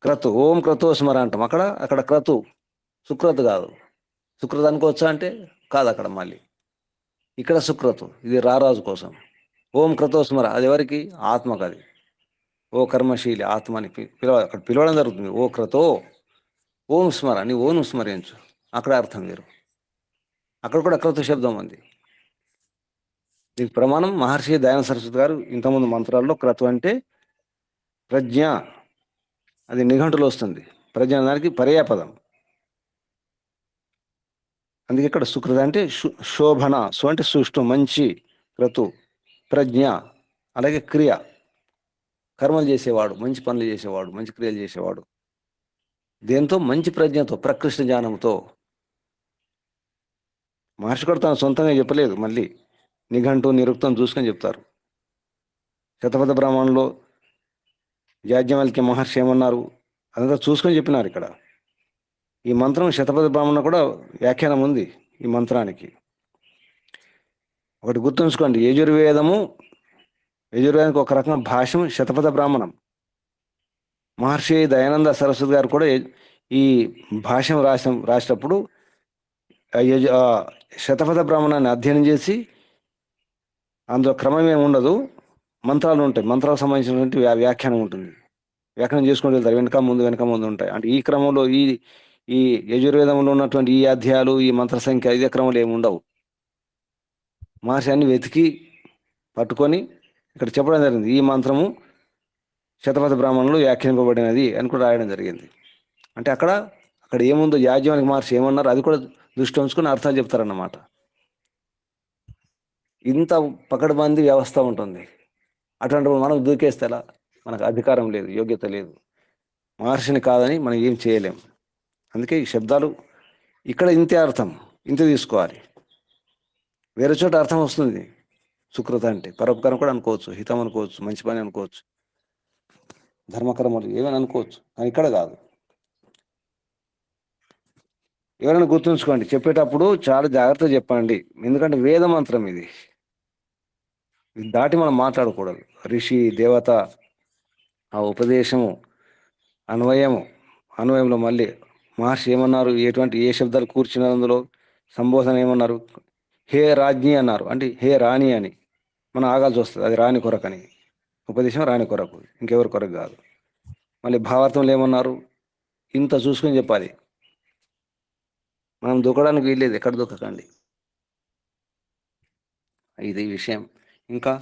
క్రతు, ఓం క్రతు స్మర అంటాం. అక్కడ క్రతు, సుక్రతు కాదు. సుక్రతు అనుకోవచ్చా అంటే కాదు అక్కడ. మళ్ళీ ఇక్కడ సుక్రతు, ఇది రారాజు కోసం. ఓం క్రతో స్మర, అది ఎవరికి? ఆత్మకు. అది ఓ కర్మశీలి ఆత్మ అని అక్కడ పిలవడం జరుగుతుంది. ఓ క్రతో ఓం స్మర, నీ ఓం స్మరించు. అక్కడ అర్థం వేరు. అక్కడ కూడా క్రతు శబ్దం ఉంది. దీనికి ప్రమాణం మహర్షి దయానంద సరస్వతి గారు ఇంతకుముందు మంత్రాల్లో క్రతు అంటే ప్రజ్ఞ, అది నిఘంటులో వస్తుంది. ప్రజ్ఞ దానికి పర్యాపదం. అందుకే ఇక్కడ సుకృత అంటే శోభన, అంటే సుష్టు, మంచి. క్రతు ప్రజ్ఞ, అలాగే క్రియ, కర్మలు చేసేవాడు, మంచి పనులు చేసేవాడు, మంచి క్రియలు చేసేవాడు. దేంతో? మంచి ప్రజ్ఞతో, ప్రకృష్ణ జ్ఞానంతో. మహర్షి కూడా తన సొంతంగా చెప్పలేదు. మళ్ళీ నిఘంటు, నిరుక్తం చూసుకొని చెప్తారు. శతపథ బ్రాహ్మణంలో యాజ్ఞవల్క్య మహర్షి ఏమన్నారు అదంతా చూసుకొని చెప్పినారు. ఇక్కడ ఈ మంత్రం శతపథ బ్రాహ్మణ కూడా వ్యాఖ్యానం ఉంది ఈ మంత్రానికి. ఒకటి గుర్తుంచుకోండి, యజుర్వేదానికి ఒక రకం భాష్యం శతపథ బ్రాహ్మణం. మహర్షి దయానంద సరస్వతి గారు కూడా ఈ భాష్యం రాసేటప్పుడు శతపథ బ్రాహ్మణాన్ని అధ్యయనం చేసి అందులో క్రమం ఏమి ఉండదు, మంత్రాలు ఉంటాయి. మంత్రాలకు సంబంధించినటువంటి వ్యాఖ్యానం ఉంటుంది. వ్యాఖ్యానం చేసుకుంటూ వెళ్తారు, వెనక ముందు ఉంటాయి. అంటే ఈ క్రమంలో ఈ యజుర్వేదంలో ఉన్నటువంటి ఈ అధ్యాయాలు, ఈ మంత్ర సంఖ్య, ఇదే క్రమంలో ఏమి ఉండవు. మహర్షి అన్ని వెతికి పట్టుకొని ఇక్కడ చెప్పడం జరిగింది. ఈ మంత్రము శతపథ బ్రాహ్మణులు వ్యాఖ్యానింపబడినది అని కూడా రాయడం జరిగింది. అంటే అక్కడ ఏముందో యాజ్ఞవల్క్య మహర్షి ఏమన్నారు అది కూడా దృష్టి ఉంచుకొని అర్థాలు చెప్తారన్నమాట. ఇంత పకడ్బందీ వ్యవస్థ ఉంటుంది. అటువంటిప్పుడు మనం దూకేస్తే ఎలా? మనకు అధికారం లేదు, యోగ్యత లేదు. మహర్షిని కాదని మనం ఏం చేయలేం. అందుకే ఈ శబ్దాలు ఇక్కడ ఇంతే అర్థం, ఇంతే తీసుకోవాలి. వేరే చోట అర్థం వస్తుంది. సుకృత అంటే పరోపకారం కూడా అనుకోవచ్చు, హితం అనుకోవచ్చు, మంచి పని అనుకోవచ్చు, ధర్మకర్మలు ఏమైనా అనుకోవచ్చు. కానీ ఇక్కడ కాదు. ఎవరైనా గుర్తుంచుకోండి, చెప్పేటప్పుడు చాలా జాగ్రత్తగా చెప్పండి. ఎందుకంటే వేద మంత్రం ఇది దాటి మనం మాట్లాడకూడదు. ఋషి, దేవత, ఆ ఉపదేశము, అన్వయంలో మళ్ళీ మహర్షి ఏమన్నారు, ఏ శబ్దాలు కూర్చున్నారు, అందులో సంబోధన ఏమన్నారు. హే రాజ్ఞి అన్నారు, అంటే హే రాణి అని మనం ఆగాల్సి వస్తుంది. అది రాణి కొరకని, ఉపదేశం రాణి కొరకు, ఇంకెవరి కొరకు కాదు. మళ్ళీ భావార్థంలో ఏమన్నారు, ఇంత చూసుకొని చెప్పాలి. మనం దూకడానికి వీల్లేదు, ఎక్కడ దూకకండి. ఇది విషయం. ఇంకా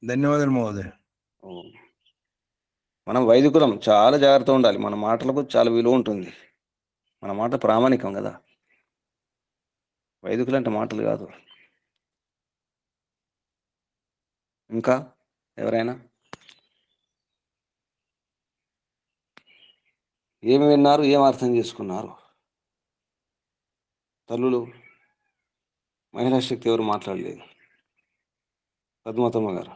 ధన్యవాదాలు మహోదయ. మనం వైదికులం, చాలా జాగ్రత్తగా ఉండాలి. మన మాటలకు చాలా విలువ ఉంటుంది. మన మాట ప్రామాణికం కదా. వైదికులు అంటే మాటలు కాదు. ఇంకా ఎవరైనా ఏమి విన్నారు, ఏం అర్థం చేసుకున్నారు? తల్లులు, మహిళా శక్తి ఎవరు మాట్లాడలేదు. పద్మతమ్మ గారు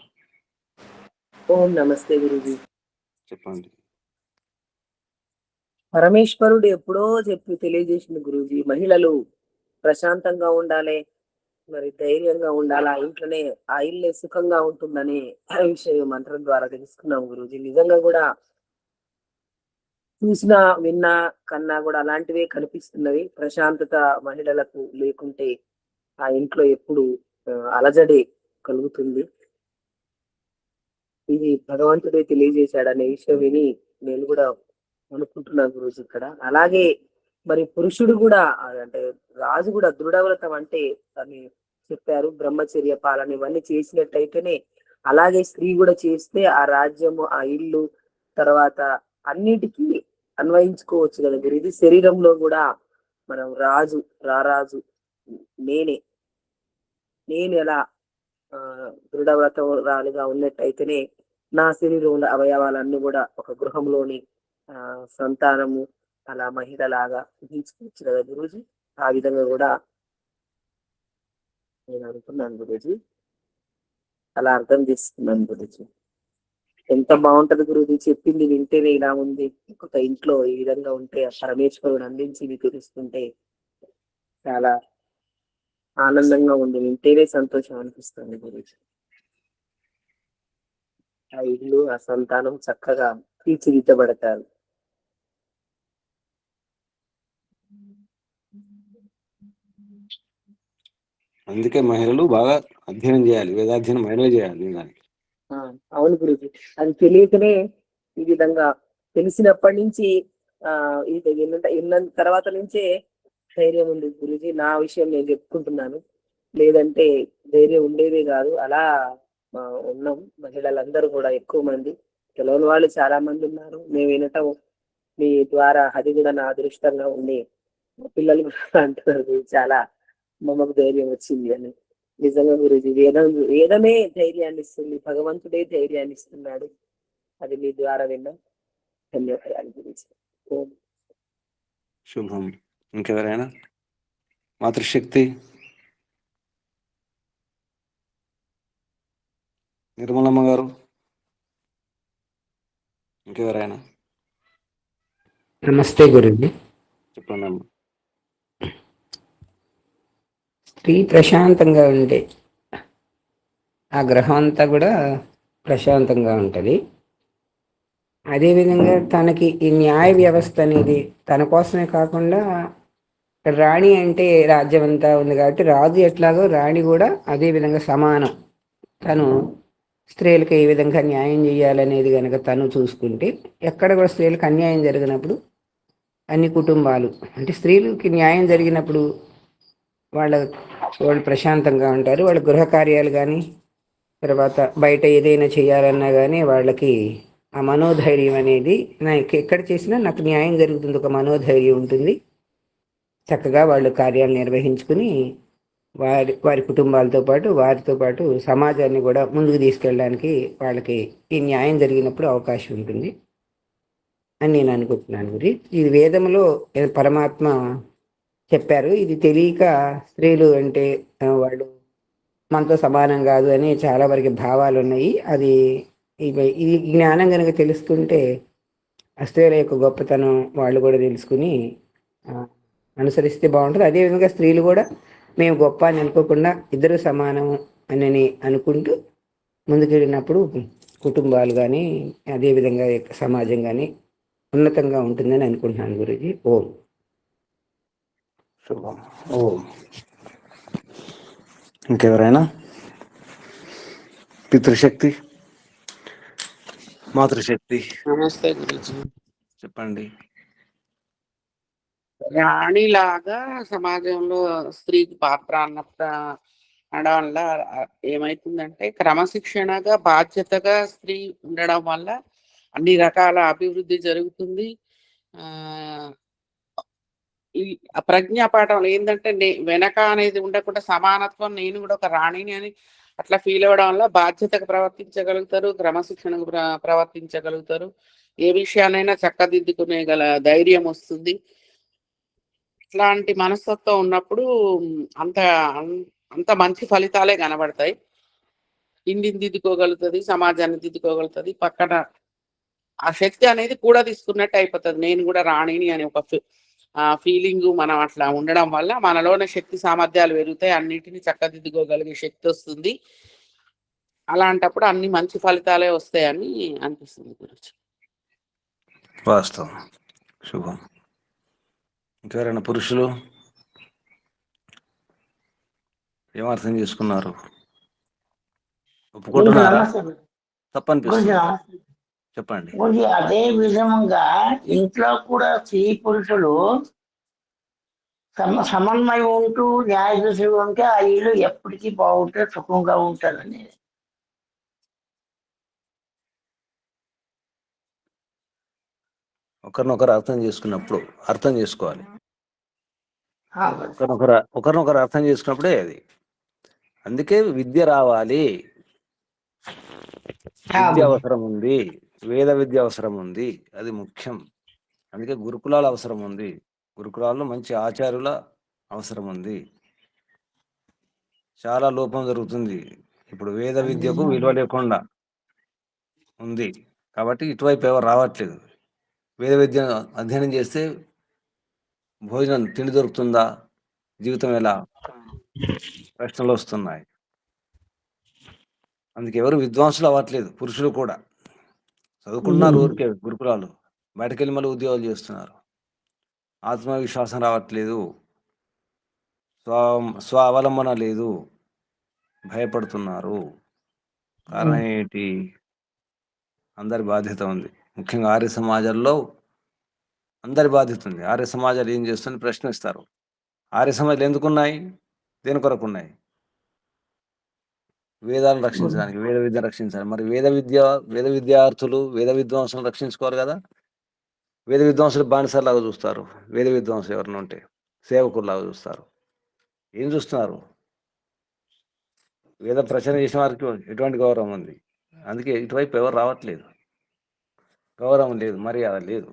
ఓం నమస్తే గురుజీ. చెప్పండి. పరమేశ్వరుడు ఎప్పుడో చెప్పి తెలియజేసింది గురూజీ, మహిళలు ప్రశాంతంగా ఉండాలి, మరి ధైర్యంగా ఉండాలి, ఆ ఇంట్లోనే ఆ ఇల్లే సుఖంగా ఉంటుందని విషయం మంత్రం ద్వారా తెలుసుకున్నాం గురూజీ. నిజంగా కూడా చూసినా విన్నా కన్నా కూడా అలాంటివే కనిపిస్తున్నవి. ప్రశాంతత మహిళలకు లేకుంటే ఆ ఇంట్లో ఎప్పుడు అలజడే కలుగుతుంది. ఇది భగవంతుడే తెలియజేశాడనే విషయం విని నేను కూడా అనుకుంటున్నాను గురుజీ ఇక్కడ. అలాగే మరి పురుషుడు కూడా, అంటే రాజు కూడా దృఢవ్రతం అంటే అని చెప్పారు. బ్రహ్మచర్య పాలన ఇవన్నీ చేసినట్టయితేనే, అలాగే స్త్రీ కూడా చేస్తే ఆ రాజ్యము, ఆ ఇల్లు, తర్వాత అన్నిటికీ అన్వయించుకోవచ్చు కదా గురుజీ. శరీరంలో కూడా మనం రారాజు నేను ఎలా దృఢవ్రతరాలుగా ఉన్నట్టయితేనే నా శరీరంలో అవయవాలన్నీ కూడా ఒక గృహంలోని సంతానము, అలా మహిళలాగా ఊహించుకోవచ్చు కదా గురూజీ. ఆ విధంగా కూడా నేను అనుకున్నాను గురూజీ, అలా అర్థం చేసుకున్నాను గురూజీ. ఎంత బాగుంటది గురూజీ, చెప్పింది వింటేనే ఇలా ఉంది. ఒక ఇంట్లో ఈ విధంగా ఉంటే పరమేశ్వరుడు అందించి తెలుస్తుంటే చాలా ఆనందంగా ఉంది. వింటేనే సంతోషం అనిపిస్తుంది గురూజీ. ఆ ఇల్లు, ఆ సంతానం చక్కగా తీర్చిదిద్దబడతారు. అందుకే మహిళలు బాగా అధ్యయనం చేయాలి, వేదాధ్యయనం మహిళలు చేయాలి. దానికి అవును గురుజీ, అది తెలియకనే ఈ విధంగా తెలిసినప్పటి నుంచి ఇది విన్న తర్వాత నుంచే ధైర్యం ఉంది గురుజీ. నా విషయం నేను చెప్పుకుంటున్నాను, లేదంటే ధైర్యం ఉండేదే కాదు. అలా ఉన్నాం మహిళలందరూ కూడా, ఎక్కువ మంది. తెలియని వాళ్ళు చాలా మంది ఉన్నారు. మేము వినటం మీ ద్వారా అది కూడా నా అదృష్టంగా ఉంది. పిల్లలు కూడా అంటున్నారు చాలా మమ్మకు ధైర్యం వచ్చింది అని. నిజంగా గురుజీ, వేదమే ధైర్యాన్ని ఇస్తుంది, భగవంతుడే ధైర్యాన్ని ఇస్తున్నాడు. అది మీ ద్వారా విన్నాం. ధన్యవాదాలు గురుజీ. శుభం. ఇంకెవరైనా? మాతృశక్తి, నిర్మలమ్మ గారు, ఇంకెవరైనా? నమస్తే గురుజీ. చెప్పండి అమ్మ. స్త్రీ ప్రశాంతంగా ఉంటే ఆ గ్రహం అంతా కూడా ప్రశాంతంగా ఉంటుంది. అదేవిధంగా తనకి ఈ న్యాయ వ్యవస్థ అనేది తన కోసమే కాకుండా, రాణి అంటే రాజ్యం అంతా ఉంది కాబట్టి రాజు ఎట్లాగో రాణి కూడా అదే విధంగా సమానం. తను స్త్రీలకు ఏ విధంగా న్యాయం చేయాలనేది కనుక తను చూసుకుంటే ఎక్కడ కూడా స్త్రీలకు అన్యాయం జరిగినప్పుడు అన్ని కుటుంబాలు అంటే స్త్రీలకి న్యాయం జరిగినప్పుడు వాళ్ళ వాళ్ళు ప్రశాంతంగా ఉంటారు. వాళ్ళ గృహ కార్యాలు కానీ తర్వాత బయట ఏదైనా చేయాలన్నా కానీ వాళ్ళకి ఆ మనోధైర్యం అనేది నాకు ఎక్కడ చేసినా నాకు న్యాయం జరుగుతుంది, ఒక మనోధైర్యం ఉంటుంది. చక్కగా వాళ్ళు కార్యాలు నిర్వహించుకుని వారి కుటుంబాలతో పాటు వారితో పాటు సమాజాన్ని కూడా ముందుకు తీసుకెళ్ళడానికి వాళ్ళకి ఈ న్యాయం జరిగినప్పుడు అవకాశం ఉంటుంది అని నేను అనుకుంటున్నాను. గురి ఇది వేదంలో పరమాత్మ చెప్పారు. ఇది తెలియక స్త్రీలు అంటే వాళ్ళు మనతో సమానం కాదు అని చాలా వరకు భావాలు ఉన్నాయి. అది ఈ జ్ఞానం కనుక తెలుసుకుంటే ఆ స్త్రీల యొక్క గొప్పతనం వాళ్ళు కూడా తెలుసుకుని అనుసరిస్తే బాగుంటుంది. అదేవిధంగా స్త్రీలు కూడా మేము గొప్ప అని అనుకోకుండా ఇద్దరు సమానము అని అనుకుంటూ ముందుకెళ్ళినప్పుడు కుటుంబాలు కానీ అదేవిధంగా సమాజం కానీ ఉన్నతంగా ఉంటుందని అనుకుంటున్నాను. గురూజీ ఓం శుభం. ఓం. ఇంకెవరైనా? పితృశక్తి, మాతృశక్తి నమస్తే గురుజీ. చెప్పండి. రాణిలాగా సమాజంలో స్త్రీకి పాత్ర అనడం వల్ల ఏమైతుందంటే క్రమశిక్షణగా బాధ్యతగా స్త్రీ ఉండడం వల్ల అన్ని రకాల అభివృద్ధి జరుగుతుంది. ఈ ప్రజ్ఞాపాఠం ఏంటంటే వెనక అనేది ఉండకుండా సమానత్వం, నేను కూడా ఒక రాణిని అని అట్లా ఫీల్ అవ్వడం వల్ల బాధ్యతగా ప్రవర్తించగలుగుతారు, క్రమశిక్షణకు ప్రవర్తించగలుగుతారు. ఏ విషయానైనా చక్కదిద్దుకునే గల ధైర్యం వస్తుంది. ఇట్లాంటి మనస్తత్వం ఉన్నప్పుడు అంత అంత మంచి ఫలితాలే కనబడతాయి. ఇంటిని దిద్దుకోగలుగుతుంది, సమాజాన్ని దిద్దుకోగలుగుతుంది. పక్కన ఆ శక్తి అనేది కూడా తీసుకున్నట్టు అయిపోతుంది. నేను కూడా రాణిని అని ఒక ఫీలింగ్ మనం అట్లా ఉండడం వల్ల మనలోని శక్తి సామర్థ్యాలు పెరుగుతాయి, అన్నిటిని చక్కదిద్దుకోగలిగే శక్తి వస్తుంది. అలాంటప్పుడు అన్ని మంచి ఫలితాలే వస్తాయని అనిపిస్తుంది గురించి. వాస్తవం. శుభం. ఇంకెవరైనా పురుషులు ఏమర్థం చేసుకున్నారు? ఒప్పుకుంటున్నారా? తప్పనిపిస్తుంది. చెప్పండి. అదే విధంగా ఇంట్లో కూడా స్త్రీ పురుషులు సమన్వయం ఉంటూ న్యాయ దృష్టిలో ఉంటే ఆ ఇల్లు ఎప్పటికీ బాగుంటే సుఖంగా ఉంటారని. ఒకరినొకరు అర్థం చేసుకున్నప్పుడు అర్థం చేసుకోవాలి. ఆ, ఒకరినొకరు అర్థం చేసుకున్నప్పుడే అది. అందుకే విద్య రావాలి, విద్య అవసరం ఉంది, వేద విద్య అవసరం ఉంది, అది ముఖ్యం. అందుకే గురుకులాలు అవసరం ఉంది, గురుకులాల్లో మంచి ఆచార్యుల అవసరం ఉంది. చాలా లోపం జరుగుతుంది ఇప్పుడు, వేద విద్యకు విలువ లేకుండా ఉంది. కాబట్టి ఇటువైపు ఎవరు రావట్లేదు. వేద విద్య అధ్యయనం చేస్తే భోజనం తిండి దొరుకుతుందా, జీవితం ఎలా, ప్రశ్నలు వస్తున్నాయి. అందుకే ఎవరు విద్వాంసులు అవ్వట్లేదు. పురుషులు కూడా చదువుకున్నారు ఊరికే గురుకులాలు, బయటకెళ్ళి మళ్ళీ ఉద్యోగాలు చేస్తున్నారు. ఆత్మవిశ్వాసం రావట్లేదు, స్వ అవలంబన లేదు, భయపడుతున్నారు. కారణం ఏంటి? అందరి బాధ్యత ఉంది. ముఖ్యంగా ఆర్య సమాజాల్లో అందరి బాధ్యత ఉంది. ఆర్య సమాజాలు ఏం చేస్తుంది ప్రశ్నిస్తారు. ఆర్య సమాజాలు ఎందుకున్నాయి, దేని కొరకు ఉన్నాయి? వేదాలను రక్షించడానికి, వేద విద్య రక్షించాలి. మరి వేద విద్యార్థులు వేద విద్వాంసులను రక్షించుకోరు కదా. వేద విద్వాంసులు బానిసలాగా చూస్తారు. వేద విద్వాంసులు ఎవరిని ఉంటే సేవకుల్లాగా చూస్తారు. ఏం చూస్తున్నారు? వేద ప్రచారం చేసిన వారికి ఎటువంటి గౌరవం ఉంది? అందుకే ఇటువైపు ఎవరు రావట్లేదు. గౌరవం లేదు, మర్యాద లేదు,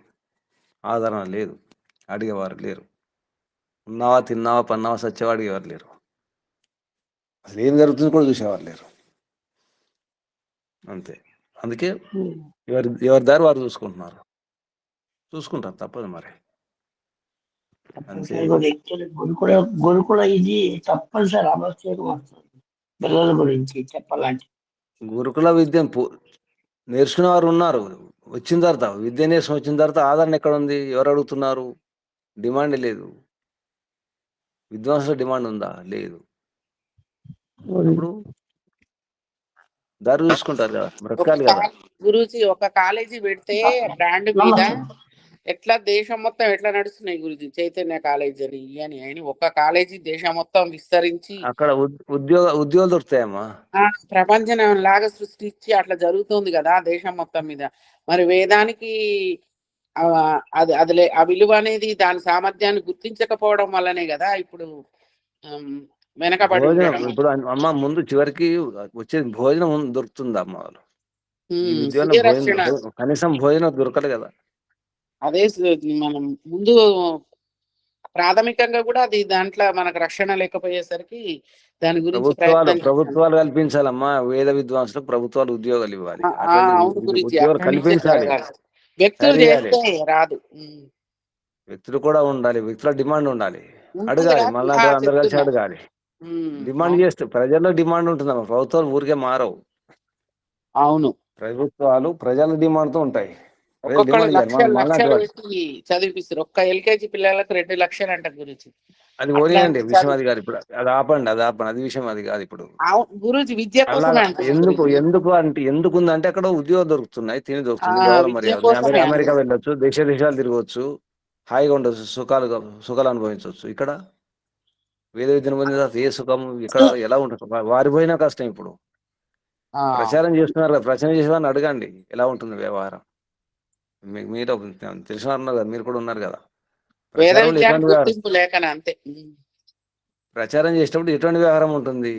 ఆదరణ లేదు, అడిగేవారు లేరు. ఉన్నావా, తిన్నావా, పన్నావా, సత్యవా అడిగేవారు లేరు. అసలు ఏం జరుగుతుంది కూడా చూసేవారు లేరు. అంతే. అందుకే ఎవరి దారి వారు చూసుకుంటారు, తప్పదు మరి. అంతే. గురుకుల ఇది తప్పనిసరి ఆవశ్యకం వస్తుంది పిల్లల గురించి చెప్పాలంటే. గురుకుల విద్య నేర్చుకునే వారు ఉన్నారు. వచ్చిన తర్వాత విద్య నేర్చుకుని వచ్చిన తర్వాత ఆదరణ ఎక్కడ ఉంది? ఎవరు అడుగుతున్నారు? డిమాండ్ లేదు. విద్వాంసుల డిమాండ్ ఉందా? లేదు. అప్పుడు దారి చూసుకుంటారు కదా, ఒక బ్రతకాలి కదా. గురూజీ ఒక కాలేజీ పెడితే బ్రాండ్ మీద నమస్తే. ఎట్లా దేశం మొత్తం ఎట్లా నడుస్తున్నాయి గురూజీ, చైతన్య కాలేజీ అని అని అని ఒక కాలేజీ దేశం మొత్తం విస్తరించి అక్కడ ఉద్యోగాలు దొరుకుతాయమ్మా. ప్రపంచం లాగా సృష్టించి అట్లా జరుగుతుంది కదా దేశం మొత్తం మీద. మరి వేదానికి ఆ విలువ అనేది దాని సామర్థ్యాన్ని గుర్తించకపోవడం వల్లనే కదా ఇప్పుడు వెనకబడి భోజనం ఉండడం. ఇప్పుడు అమ్మ ముందు చివరికి వచ్చేది భోజనం దొరుకుతుంది అమ్మ వాళ్ళు. ఈ ఉద్యోగం స్వీయ రక్షణ భోజనం కనీసం భోజనం దొరకదు కదా. అదే మనం ముందు ప్రాథమికంగా కూడా అది దాంట్లో మనకు రక్షణ లేకపోయేసరికి దాని గురించి ప్రయత్నం చేస్తాను. ప్రభుత్వాలు కల్పించాలమ్మా. వేద విద్వాంసులకు ప్రభుత్వాలు ఉద్యోగాలు ఇవ్వాలి. అవును అటువంటి గురించి ఉద్యోగాలు అక్కడి నుంచే కల్పించాలి. జరగాలి. వ్యక్తులు చేయాలి. చేస్తే రాదు. వ్యక్తులు కూడా ఉండాలి, వ్యక్తుల డిమాండ్ ఉండాలి. ఉంటుంది అడగాలి, కాబట్టి మళ్ళీ అందరు కలిసి చెప్తున్నా. అడగాలి. డిమాండ్ చేస్తే ప్రజల్లో డిమాండ్ ఉంటుందమ్మా. ప్రభుత్వాలు ఊరికే మారవు. అవును, ప్రభుత్వాలు ప్రజల డిమాండ్తో ఉంటాయి. ఒక్కొక్కరు లక్షలు పెట్టి చదివిపిస్తారు. ఒక్క ఎల్కేజీ పిల్లలకు 2 లక్షలు అంట గురించి. అది ఓనియండి విషయం, అది కాదు ఇప్పుడు. అది ఆపండి. అది విషయం, అది కాదు ఇప్పుడు. గురించి విద్య కోసమే అంట. ఎందుకుందంటే అక్కడ ఉద్యోగాలు దొరుకుతున్నాయి, తిని దొరుకుతుంది. మరి అమెరికా వెళ్ళొచ్చు, దేశాలు తిరగవచ్చు, హాయిగా ఉండొచ్చు, సుఖాలు అనుభవించవచ్చు. ఇక్కడ వేద విద్యను పొందిన తర్వాత ఏ సుఖం ఇక్కడ ఎలా ఉంటుంది? వారి పోయినా కష్టం. ఇప్పుడు ప్రచారం చేస్తున్నారు కదా, ప్రచారం చేసేవారిని అడగండి ఎలా ఉంటుంది వ్యవహారం. మీరు తెలిసిన వారు ఉన్నారు కదా, మీరు కూడా ఉన్నారు కదా. ప్రచారం చేసేటప్పుడు ఎటువంటి వ్యవహారం ఉంటుంది?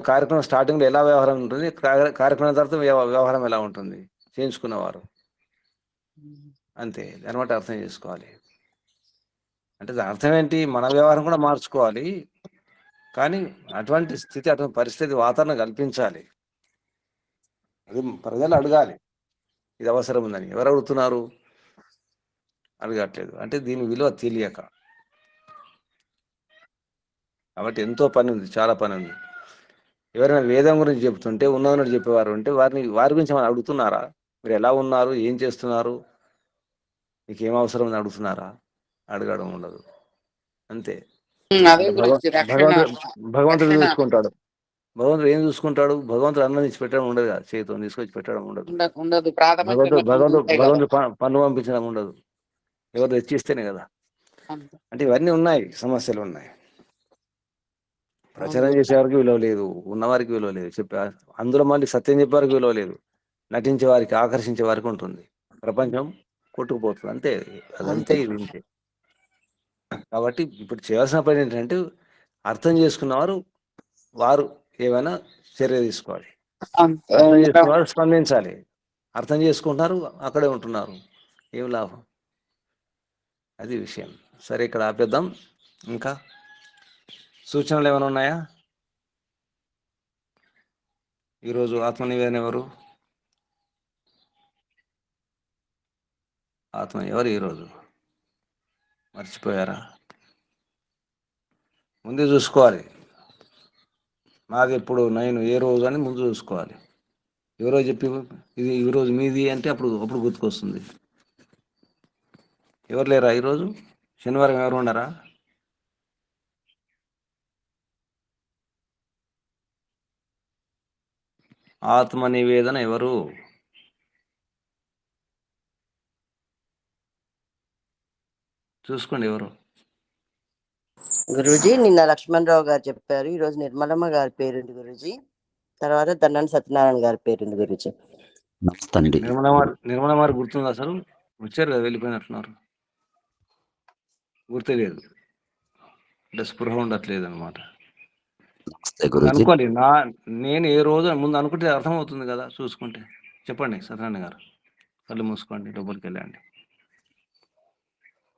కార్యక్రమం స్టార్టింగ్లో ఎలా వ్యవహారం ఉంటుంది, కార్యక్రమం తర్వాత వ్యవహారం ఎలా ఉంటుంది చేయించుకున్నవారు. అంతే, దాన్ని బట్టి అర్థం చేసుకోవాలి. అంటే దాని అర్థం ఏంటి? మన వ్యవహారం కూడా మార్చుకోవాలి. కానీ అటువంటి స్థితి, అటువంటి పరిస్థితి, వాతావరణం కల్పించాలి. అది ప్రజలు అడగాలి, ఇది అవసరం ఉందని. ఎవరు అడుగుతున్నారు? అడగట్లేదు. అంటే దీని విలువ తెలియక. కాబట్టి ఎంతో పని ఉంది, చాలా పని ఉంది. ఎవరైనా వేదం గురించి చెప్తుంటే ఉన్నది చెప్పేవారు ఉంటే వారి గురించి మనం అడుగుతున్నారా? మీరు ఎలా ఉన్నారు, ఏం చేస్తున్నారు, మీకు ఏం అవసరం అని అడుగుతున్నారా? అడగడం ఉండదు. అంతే. భగవంతుడు చూసుకుంటాడు. భగవంతుడు ఏం చూసుకుంటాడు? భగవంతుడు అన్నం తెచ్చి పెట్టడం ఉండదు కదా, చేతితో తీసుకొచ్చి పెట్టడం ఉండదు. భగవంతుడు పన్ను పంపించడం ఉండదు. ఎవరు తెచ్చిస్తేనే కదా. అంటే ఇవన్నీ ఉన్నాయి, సమస్యలు ఉన్నాయి. ప్రచారం చేసేవారికి విలువ లేదు, ఉన్నవారికి విలువ లేదు. అందులో మళ్ళీ సత్యం చెప్పేవారికి విలువ లేదు. నటించే వారికి, ఆకర్షించే వారికి ఉంటుంది. ప్రపంచం కొట్టుకుపోతుంది. అంతే, అదంతే, ఇది అంతే. కాబట్టి ఇప్పుడు చేయాల్సిన పని ఏంటంటే, అర్థం చేసుకున్నవారు వారు ఏమైనా చర్య తీసుకోవాలి. అర్థం చేసుకున్నవారు స్పందించాలి. అర్థం చేసుకుంటున్నారు, అక్కడే ఉంటున్నారు, ఏం లాభం? అది విషయం. సరే, ఇక్కడ ఆపేద్దాం. ఇంకా సూచనలు ఏమైనా ఉన్నాయా? ఈరోజు ఆత్మనివేదన ఎవరు? ఎవరు ఈరోజు? మర్చిపోయారా? ముందే చూసుకోవాలి. మాది ఎప్పుడు ఏ రోజు అని ముందు చూసుకోవాలి. ఎవరో చెప్పి ఇది ఈరోజు మీది అంటే అప్పుడు గుర్తుకొస్తుంది. ఎవరు లేరా ఈరోజు? శనివారం ఎవరు ఉండరా? ఆత్మ నివేదన ఎవరు? చూసుకోండి ఎవరు. గురూజీ, నిన్న లక్ష్మణరావు గారు చెప్పారు. ఈరోజు నిర్మలమ్మ గారి పేరుంది గురూజీ. తర్వాత దన్నాని సత్యనారాయణ గారి పేరుంది గురూజీ. నిర్మల గుర్తుంది అసలు? వచ్చారు కదా, వెళ్ళిపోయినట్టున్నారు. గుర్తులేదు అంటే స్పృహ ఉండట్లేదు అనమాట. అనుకోండి, నేను ఏ రోజు ముందు అనుకుంటే అర్థమవుతుంది కదా చూసుకుంటే. చెప్పండి సత్యనారాయణ గారు. కళ్ళు మూసుకోండి, లోపలికి వెళ్ళండి,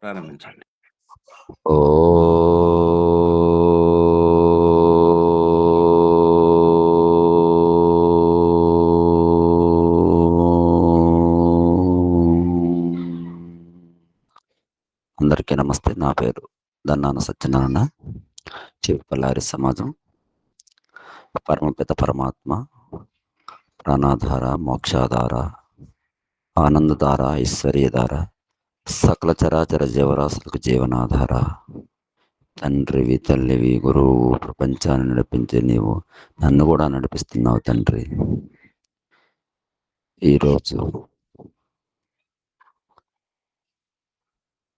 ప్రారంభించండి. అందరికీ నమస్తే. నా పేరు దన్నాన సత్యనారాయణ, చివపల్లారి సమాజం. పరమపిత పరమాత్మ ప్రాణాధార, మోక్షాధార, ఆనందధార, ఐశ్వర్యధార, సకల చరాచర జీవరాశులకు జీవనాధార, తండ్రివి, తల్లివి, గురువు, ప్రపంచాన్ని నడిపించే నీవు నన్ను కూడా నడిపిస్తున్నావు తండ్రి. ఈరోజు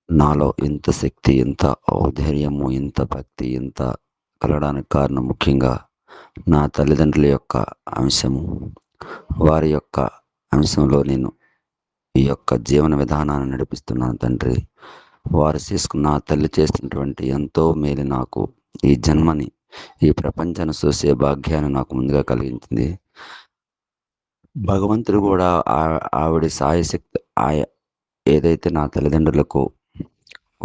నాలో ఇంత శక్తి, ఇంత ఔదార్యము, ఇంత భక్తి, ఇంత కలగడానికి కారణం ముఖ్యంగా నా తల్లిదండ్రుల యొక్క అంశము. వారి యొక్క అంశంలో నేను ఈ యొక్క జీవన విధానాన్ని నడిపిస్తున్నాను తండ్రి. వారు చేసుకున్న నా తల్లి చేసినటువంటి ఎంతో మేలు నాకు ఈ జన్మని, ఈ ప్రపంచాన్ని చూసే భాగ్యాన్ని నాకు ముందుగా కలిగించింది. భగవంతుడు కూడా ఆవిడ సాయశక్తి ఏదైతే నా తల్లిదండ్రులకు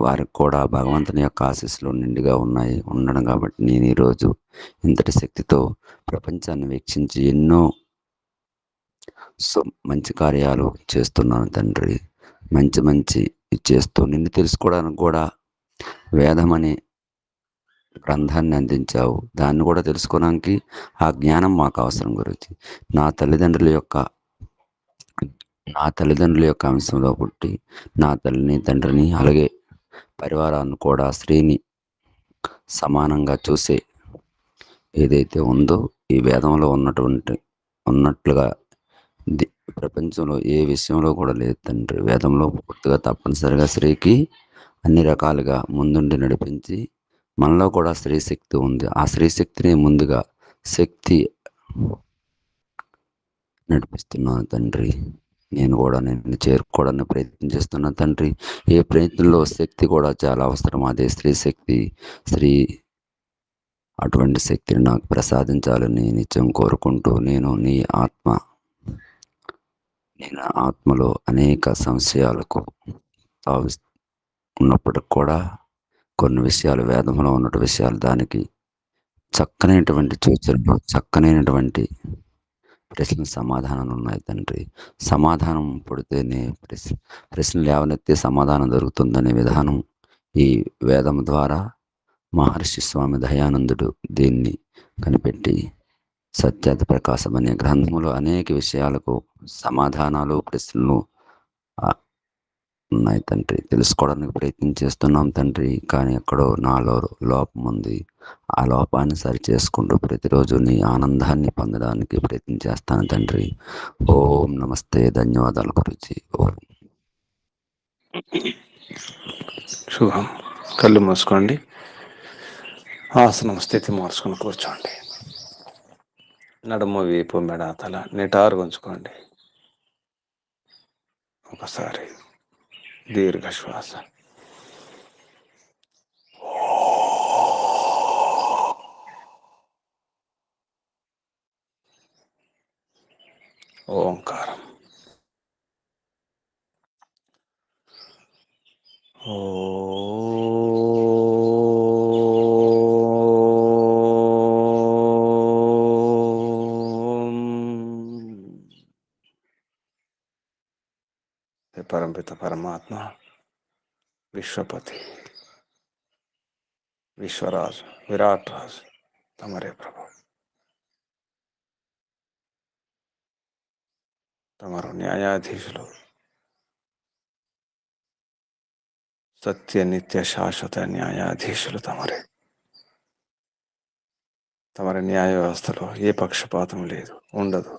వారికి కూడా భగవంతుని యొక్క ఆశీస్సులు నిండుగా ఉండడం కాబట్టి నేను ఈరోజు ఇంతటి శక్తితో ప్రపంచాన్ని వీక్షించి ఎన్నో మంచి కార్యాలు చేస్తున్నాను తండ్రి. మంచి చేస్తూ నిన్ను తెలుసుకోవడానికి కూడా వేదం అనే గ్రంథాన్ని అందించావు. దాన్ని కూడా తెలుసుకోవడానికి ఆ జ్ఞానం మాకు అవసరం గురించి. నా తల్లిదండ్రుల యొక్క అంశంలో పుట్టి నా తల్లిని, తండ్రిని, అలాగే పరివారాన్ని కూడా, స్త్రీని సమానంగా చూసే ఏదైతే ఉందో ఈ వేదంలో ఉన్నట్లుగా ప్రపంచంలో ఏ విషయంలో కూడా లేదు తండ్రి. వేదంలో పూర్తిగా తప్పనిసరిగా స్త్రీకి అన్ని రకాలుగా ముందుండి నడిపించి మనలో కూడా స్త్రీ శక్తి ఉంది. ఆ స్త్రీ శక్తిని ముందుగా శక్తి నడిపిస్తున్నాను తండ్రి. నేను కూడా నిన్ను చేరుకోవడానికి ప్రయత్నం చేస్తున్నాను తండ్రి. ఏ ప్రయత్నంలో శక్తి కూడా చాలా అవసరం. అదే స్త్రీ శక్తి. అటువంటి శక్తిని నాకు ప్రసాదించాలని నిత్యం కోరుకుంటూ నేను ఆత్మలో అనేక సంశయాలకు ఉన్నప్పటికి కూడా కొన్ని విషయాలు వేదంలో ఉన్నటువంటి విషయాలు దానికి చక్కనైనటువంటి సూచనలు, చక్కనైనటువంటి ప్రశ్నలు, సమాధానాలు ఉన్నాయి తండ్రి. సమాధానం పుడితేనే ప్రశ్నలు లేవనెత్తే సమాధానం దొరుకుతుందనే విధానం ఈ వేదం ద్వారా మహర్షి స్వామి దయానందుడు దీన్ని కనిపెట్టి సత్యార్థ ప్రకాశం అనే గ్రంథంలో అనేక విషయాలకు సమాధానాలు, ప్రశ్నలు ఉన్నాయి తండ్రి. తెలుసుకోవడానికి ప్రయత్నం చేస్తున్నాం తండ్రి. కానీ ఎక్కడో నాలో లోపం ఉంది. ఆ లోపాన్ని సరి చేసుకుంటూ ప్రతిరోజు నీ ఆనందాన్ని పొందడానికి ప్రయత్నం చేస్తాను తండ్రి. ఓం నమస్తే. ధన్యవాదాలు గురూజీ. ఓం. శుభం. కళ్ళు మూసుకోండి. ఆసనం స్థితి మార్చుకొని కూర్చోండి. నడుము, వీపు, మెడ, తల నిటారుగా ఉంచుకోండి. ఒకసారి దీర్ఘ శ్వాస. ఓంకారం. పరంపిత పరమాత్మ, విశ్వపతి, విశ్వరాజు, విరాట్ రాజు తమరే ప్రభు. తమరు న్యాయాధీశులు, సత్య నిత్య శాశ్వత న్యాయాధీశులు తమరే. తమరి న్యాయ వ్యవస్థలో ఏ పక్షపాతం లేదు, ఉండదు.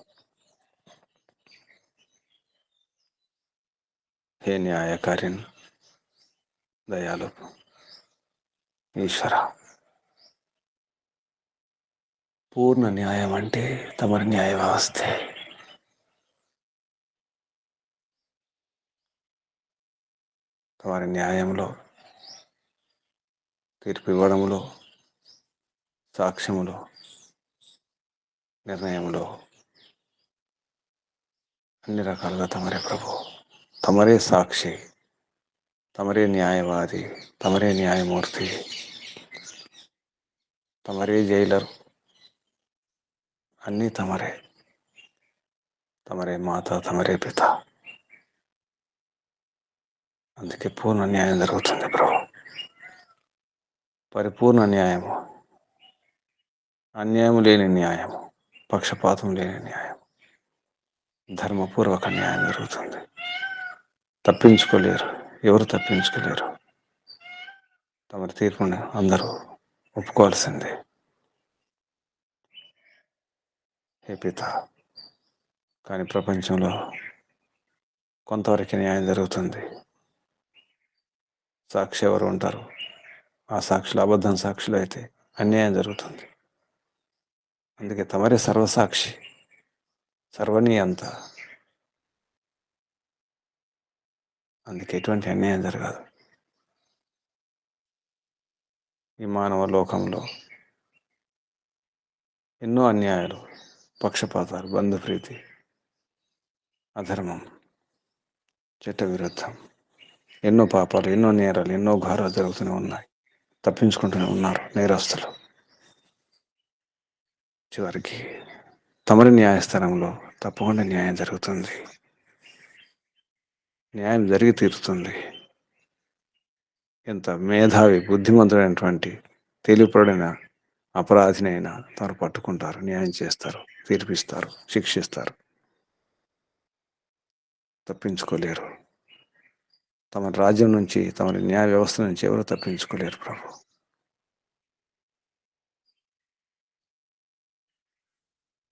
హే న్యాయకారిన్, దయాలు ఈశ్వర. పూర్ణ న్యాయం అంటే తమరి న్యాయ వ్యవస్థే. తమరి న్యాయంలో, తీర్పు ఇవ్వడంలో, సాక్ష్యములో, నిర్ణయంలో అన్ని రకాలుగా తమరే ప్రభు. తమరే సాక్షి, తమరే న్యాయవాది, తమరే న్యాయమూర్తి, తమరే జైలరు. అన్నీ తమరే. తమరే మాత, తమరే పిత. అందుకే పూర్ణ న్యాయం జరుగుతుంది ప్రభు. పరిపూర్ణ న్యాయము, అన్యాయం లేని న్యాయము, పక్షపాతం లేని న్యాయం, ధర్మపూర్వక న్యాయం జరుగుతుంది. తప్పించుకోలేరు, ఎవరు తప్పించుకోలేరు. తమరి తీర్పుని అందరూ ఒప్పుకోవాల్సిందే. హే పిత, కానీ ప్రపంచంలో కొంతవరకు న్యాయం జరుగుతుంది. సాక్షి ఎవరు ఉంటారు? ఆ సాక్షులు అబద్ధం సాక్షులు అయితే అన్యాయం జరుగుతుంది. అందుకే తమరే సర్వసాక్షి, సర్వనీయంత. అందుకే ఎటువంటి అన్యాయం జరగదు. ఈ మానవ లోకంలో ఎన్నో అన్యాయాలు, పక్షపాతాలు, బంధుప్రీతి, అధర్మం, చట్ట విరుద్ధం, ఎన్నో పాపాలు, ఎన్నో నేరాలు, ఎన్నో ఘోరాలు జరుగుతూనే ఉన్నాయి. తప్పించుకుంటూనే ఉన్నారు నేరస్తులు. చివరికి తమరి న్యాయస్థానంలో తప్పకుండా న్యాయం జరుగుతుంది. న్యాయం జరిగి తీరుతుంది. ఎంత మేధావి, బుద్ధిమంతుడైనటువంటి, తెలివిపడిన అపరాధినైనా తమరు పట్టుకుంటారు, న్యాయం చేస్తారు, తీర్పిస్తారు, శిక్షిస్తారు. తప్పించుకోలేరు. తమ రాజ్యం నుంచి, తమ న్యాయ వ్యవస్థ నుంచి ఎవరు తప్పించుకోలేరు ప్రభు.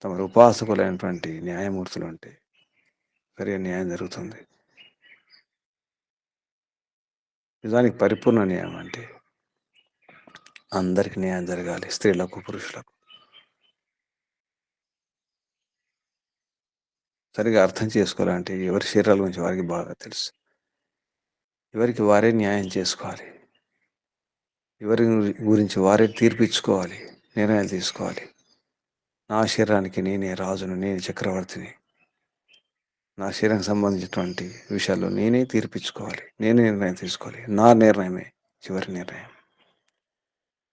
తమ ఉపాసకులైనటువంటి న్యాయమూర్తులు ఉంటే సరైన న్యాయం జరుగుతుంది. నిజానికి పరిపూర్ణ న్యాయం అంటే అందరికి న్యాయం జరగాలి, స్త్రీలకు, పురుషులకు. సరిగా అర్థం చేసుకోవాలంటే ఎవరి శరీరాల గురించి వారికి బాగా తెలుసు. ఎవరికి వారే న్యాయం చేసుకోవాలి. ఎవరి గురించి వారే తీర్పిచ్చుకోవాలి, నిర్ణయాలు తీసుకోవాలి. నా శరీరానికి నేనే రాజును, నేనే చక్రవర్తిని. నా శరీరానికి సంబంధించినటువంటి విషయాల్లో నేనే తీర్పిచ్చుకోవాలి, నేనే నిర్ణయం తీసుకోవాలి. నా నిర్ణయమే చివరి నిర్ణయం.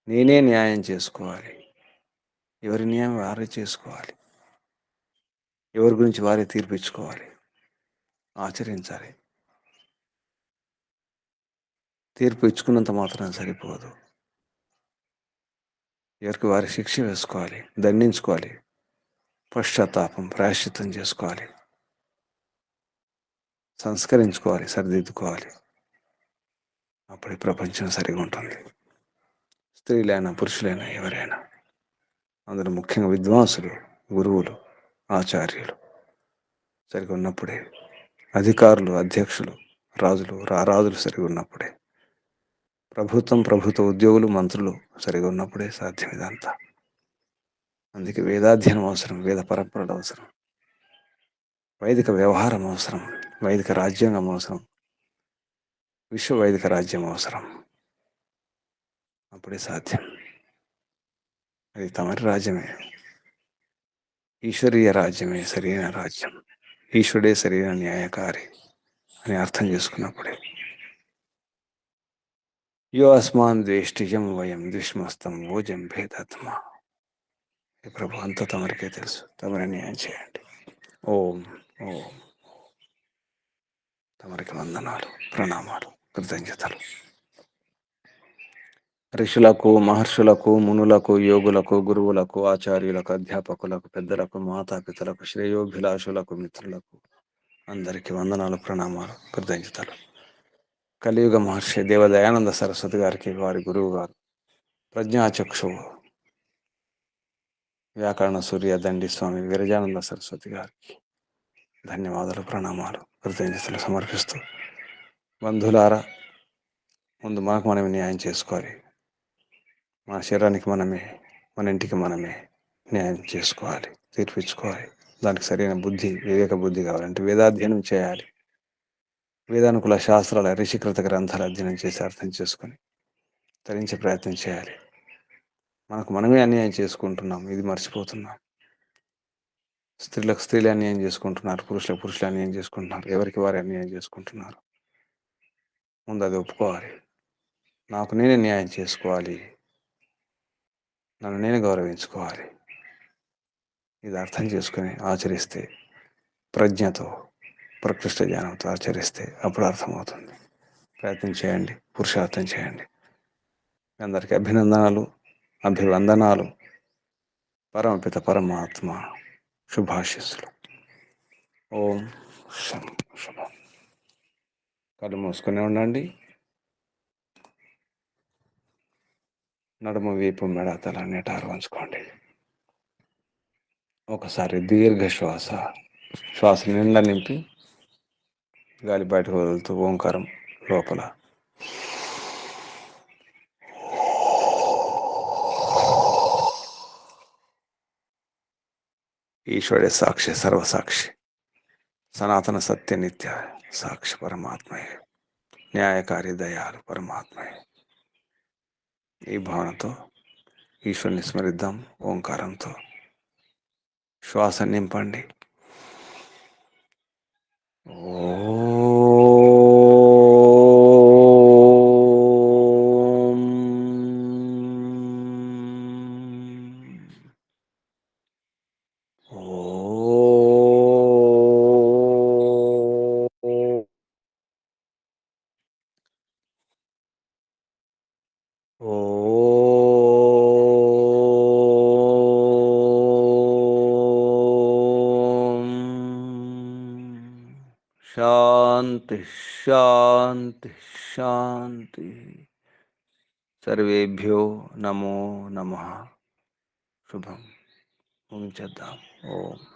నేనే న్యాయం చేసుకోవాలి. ఎవరి న్యాయం వారే చేసుకోవాలి. ఎవరి గురించి వారే తీర్పిచ్చుకోవాలి, ఆచరించాలి. తీర్పు ఇచ్చుకున్నంత మాత్రం సరిపోదు. ఎవరికి వారి శిక్ష వేసుకోవాలి, దండించుకోవాలి, పశ్చాత్తాపం, ప్రాయశ్చిత్తం చేసుకోవాలి, సంస్కరించుకోవాలి, సరిదిద్దుకోవాలి. అప్పుడు ఈ ప్రపంచం సరిగా ఉంటుంది. స్త్రీలైనా, పురుషులైనా, ఎవరైనా, అందరూ ముఖ్యంగా విద్వాంసులు, గురువులు, ఆచార్యులు సరిగా ఉన్నప్పుడే, అధికారులు, అధ్యక్షులు, రాజులు, రారాజులు సరిగా ఉన్నప్పుడే, ప్రభుత్వ ఉద్యోగులు, మంత్రులు సరిగా ఉన్నప్పుడే సాధ్యం ఇదంతా. అందుకే వేదాధ్యయనం అవసరం, వేద పరంపరలు అవసరం, వైదిక వ్యవహారం అవసరం, వైదిక రాజ్యాంగం అవసరం, విశ్వ వైదిక రాజ్యం అవసరం. అప్పుడే సాధ్యం. అది తమరి రాజ్యమే, ఈశ్వరీయ రాజ్యమే సరైన రాజ్యం. ఈశ్వరుడే సరైన న్యాయకారి అని అర్థం చేసుకున్నప్పుడే. యో అస్మాన్ ద్వేష్టిజం వయం ద్విష్మస్తం ఓజం భేదాత్మ. ఈ ప్రభు అంతా తమరికే తెలుసు. తమరి న్యాయం చేయండి. ఓం ఓం. తమరికి వందనాలు, ప్రణామాలు, కృతజ్ఞతలు. ఋషులకు, మహర్షులకు, మునులకు, యోగులకు, గురువులకు, ఆచార్యులకు, అధ్యాపకులకు, పెద్దలకు, మాతాపితలకు, శ్రేయోభిలాషులకు, మిత్రులకు అందరికీ వందనాలు, ప్రణామాలు, కృతజ్ఞతలు. కలియుగ మహర్షి దేవదయానంద సరస్వతి గారికి, వారి గురువు గారు ప్రజ్ఞాచక్షువు వ్యాకరణ సూర్య దండి స్వామి విరజానంద సరస్వతి గారికి ధన్యవాదాలు, ప్రణామాలు, కృతజ్ఞతలు సమర్పిస్తూ, బంధువులారా, ముందు మనకు మనమే న్యాయం చేసుకోవాలి. మన శరీరానికి మనమే, మన ఇంటికి మనమే న్యాయం చేసుకోవాలి, తీర్పిచ్చుకోవాలి. దానికి సరైన బుద్ధి, వివేక బుద్ధి కావాలంటే వేదాధ్యయనం చేయాలి. వేదానుకుల శాస్త్రాల, ఋషికృత గ్రంథాలు అధ్యయనం చేసి అర్థం చేసుకొని తరించే ప్రయత్నం చేయాలి. మనకు మనమే అన్యాయం చేసుకుంటున్నాం, ఇది మర్చిపోతున్నాం. స్త్రీలకు స్త్రీలు అన్యాయం చేసుకుంటున్నారు, పురుషులకు పురుషులు అన్యాయం చేసుకుంటున్నారు, ఎవరికి వారు అన్యాయం చేసుకుంటున్నారు. ముందు అది ఒప్పుకోవాలి. నాకు నేనే న్యాయం చేసుకోవాలి, నన్ను నేనే గౌరవించుకోవాలి. ఇది అర్థం చేసుకుని ఆచరిస్తే, ప్రజ్ఞతో, ప్రకృష్ట జ్ఞానంతో ఆచరిస్తే అప్పుడు అర్థమవుతుంది. ప్రయత్నం చేయండి, పురుషార్థం చేయండి. అందరికీ అభినందనలు, అభివందనాలు. పరమపిత పరమాత్మ శుభాశిస్సులు. ఓం శం శుభం. కళ్ళు మూసుకొని ఉండండి. నడుము, వీపు, మెడ, తల నిటారు ఉంచుకోండి. ఒకసారి దీర్ఘ శ్వాస, శ్వాస నిండా నింపి గాలి బయటకు వదులుతూ ఓంకారం లోపల. ఈశ్వరే సాక్షి, సర్వసాక్షి, సనాతన సత్య నిత్య సాక్షి పరమాత్మయే, న్యాయకారి దయాలు పరమాత్మయే. ఈ భావనతో ఈశ్వరుని స్మరిద్దాం. ఓంకారంతో శ్వాస నింపండి. శాంతి శాంతి శాంతి. సర్వేభ్యో నమో నమః. శుభం. ముగించేద్దాం. ఓం.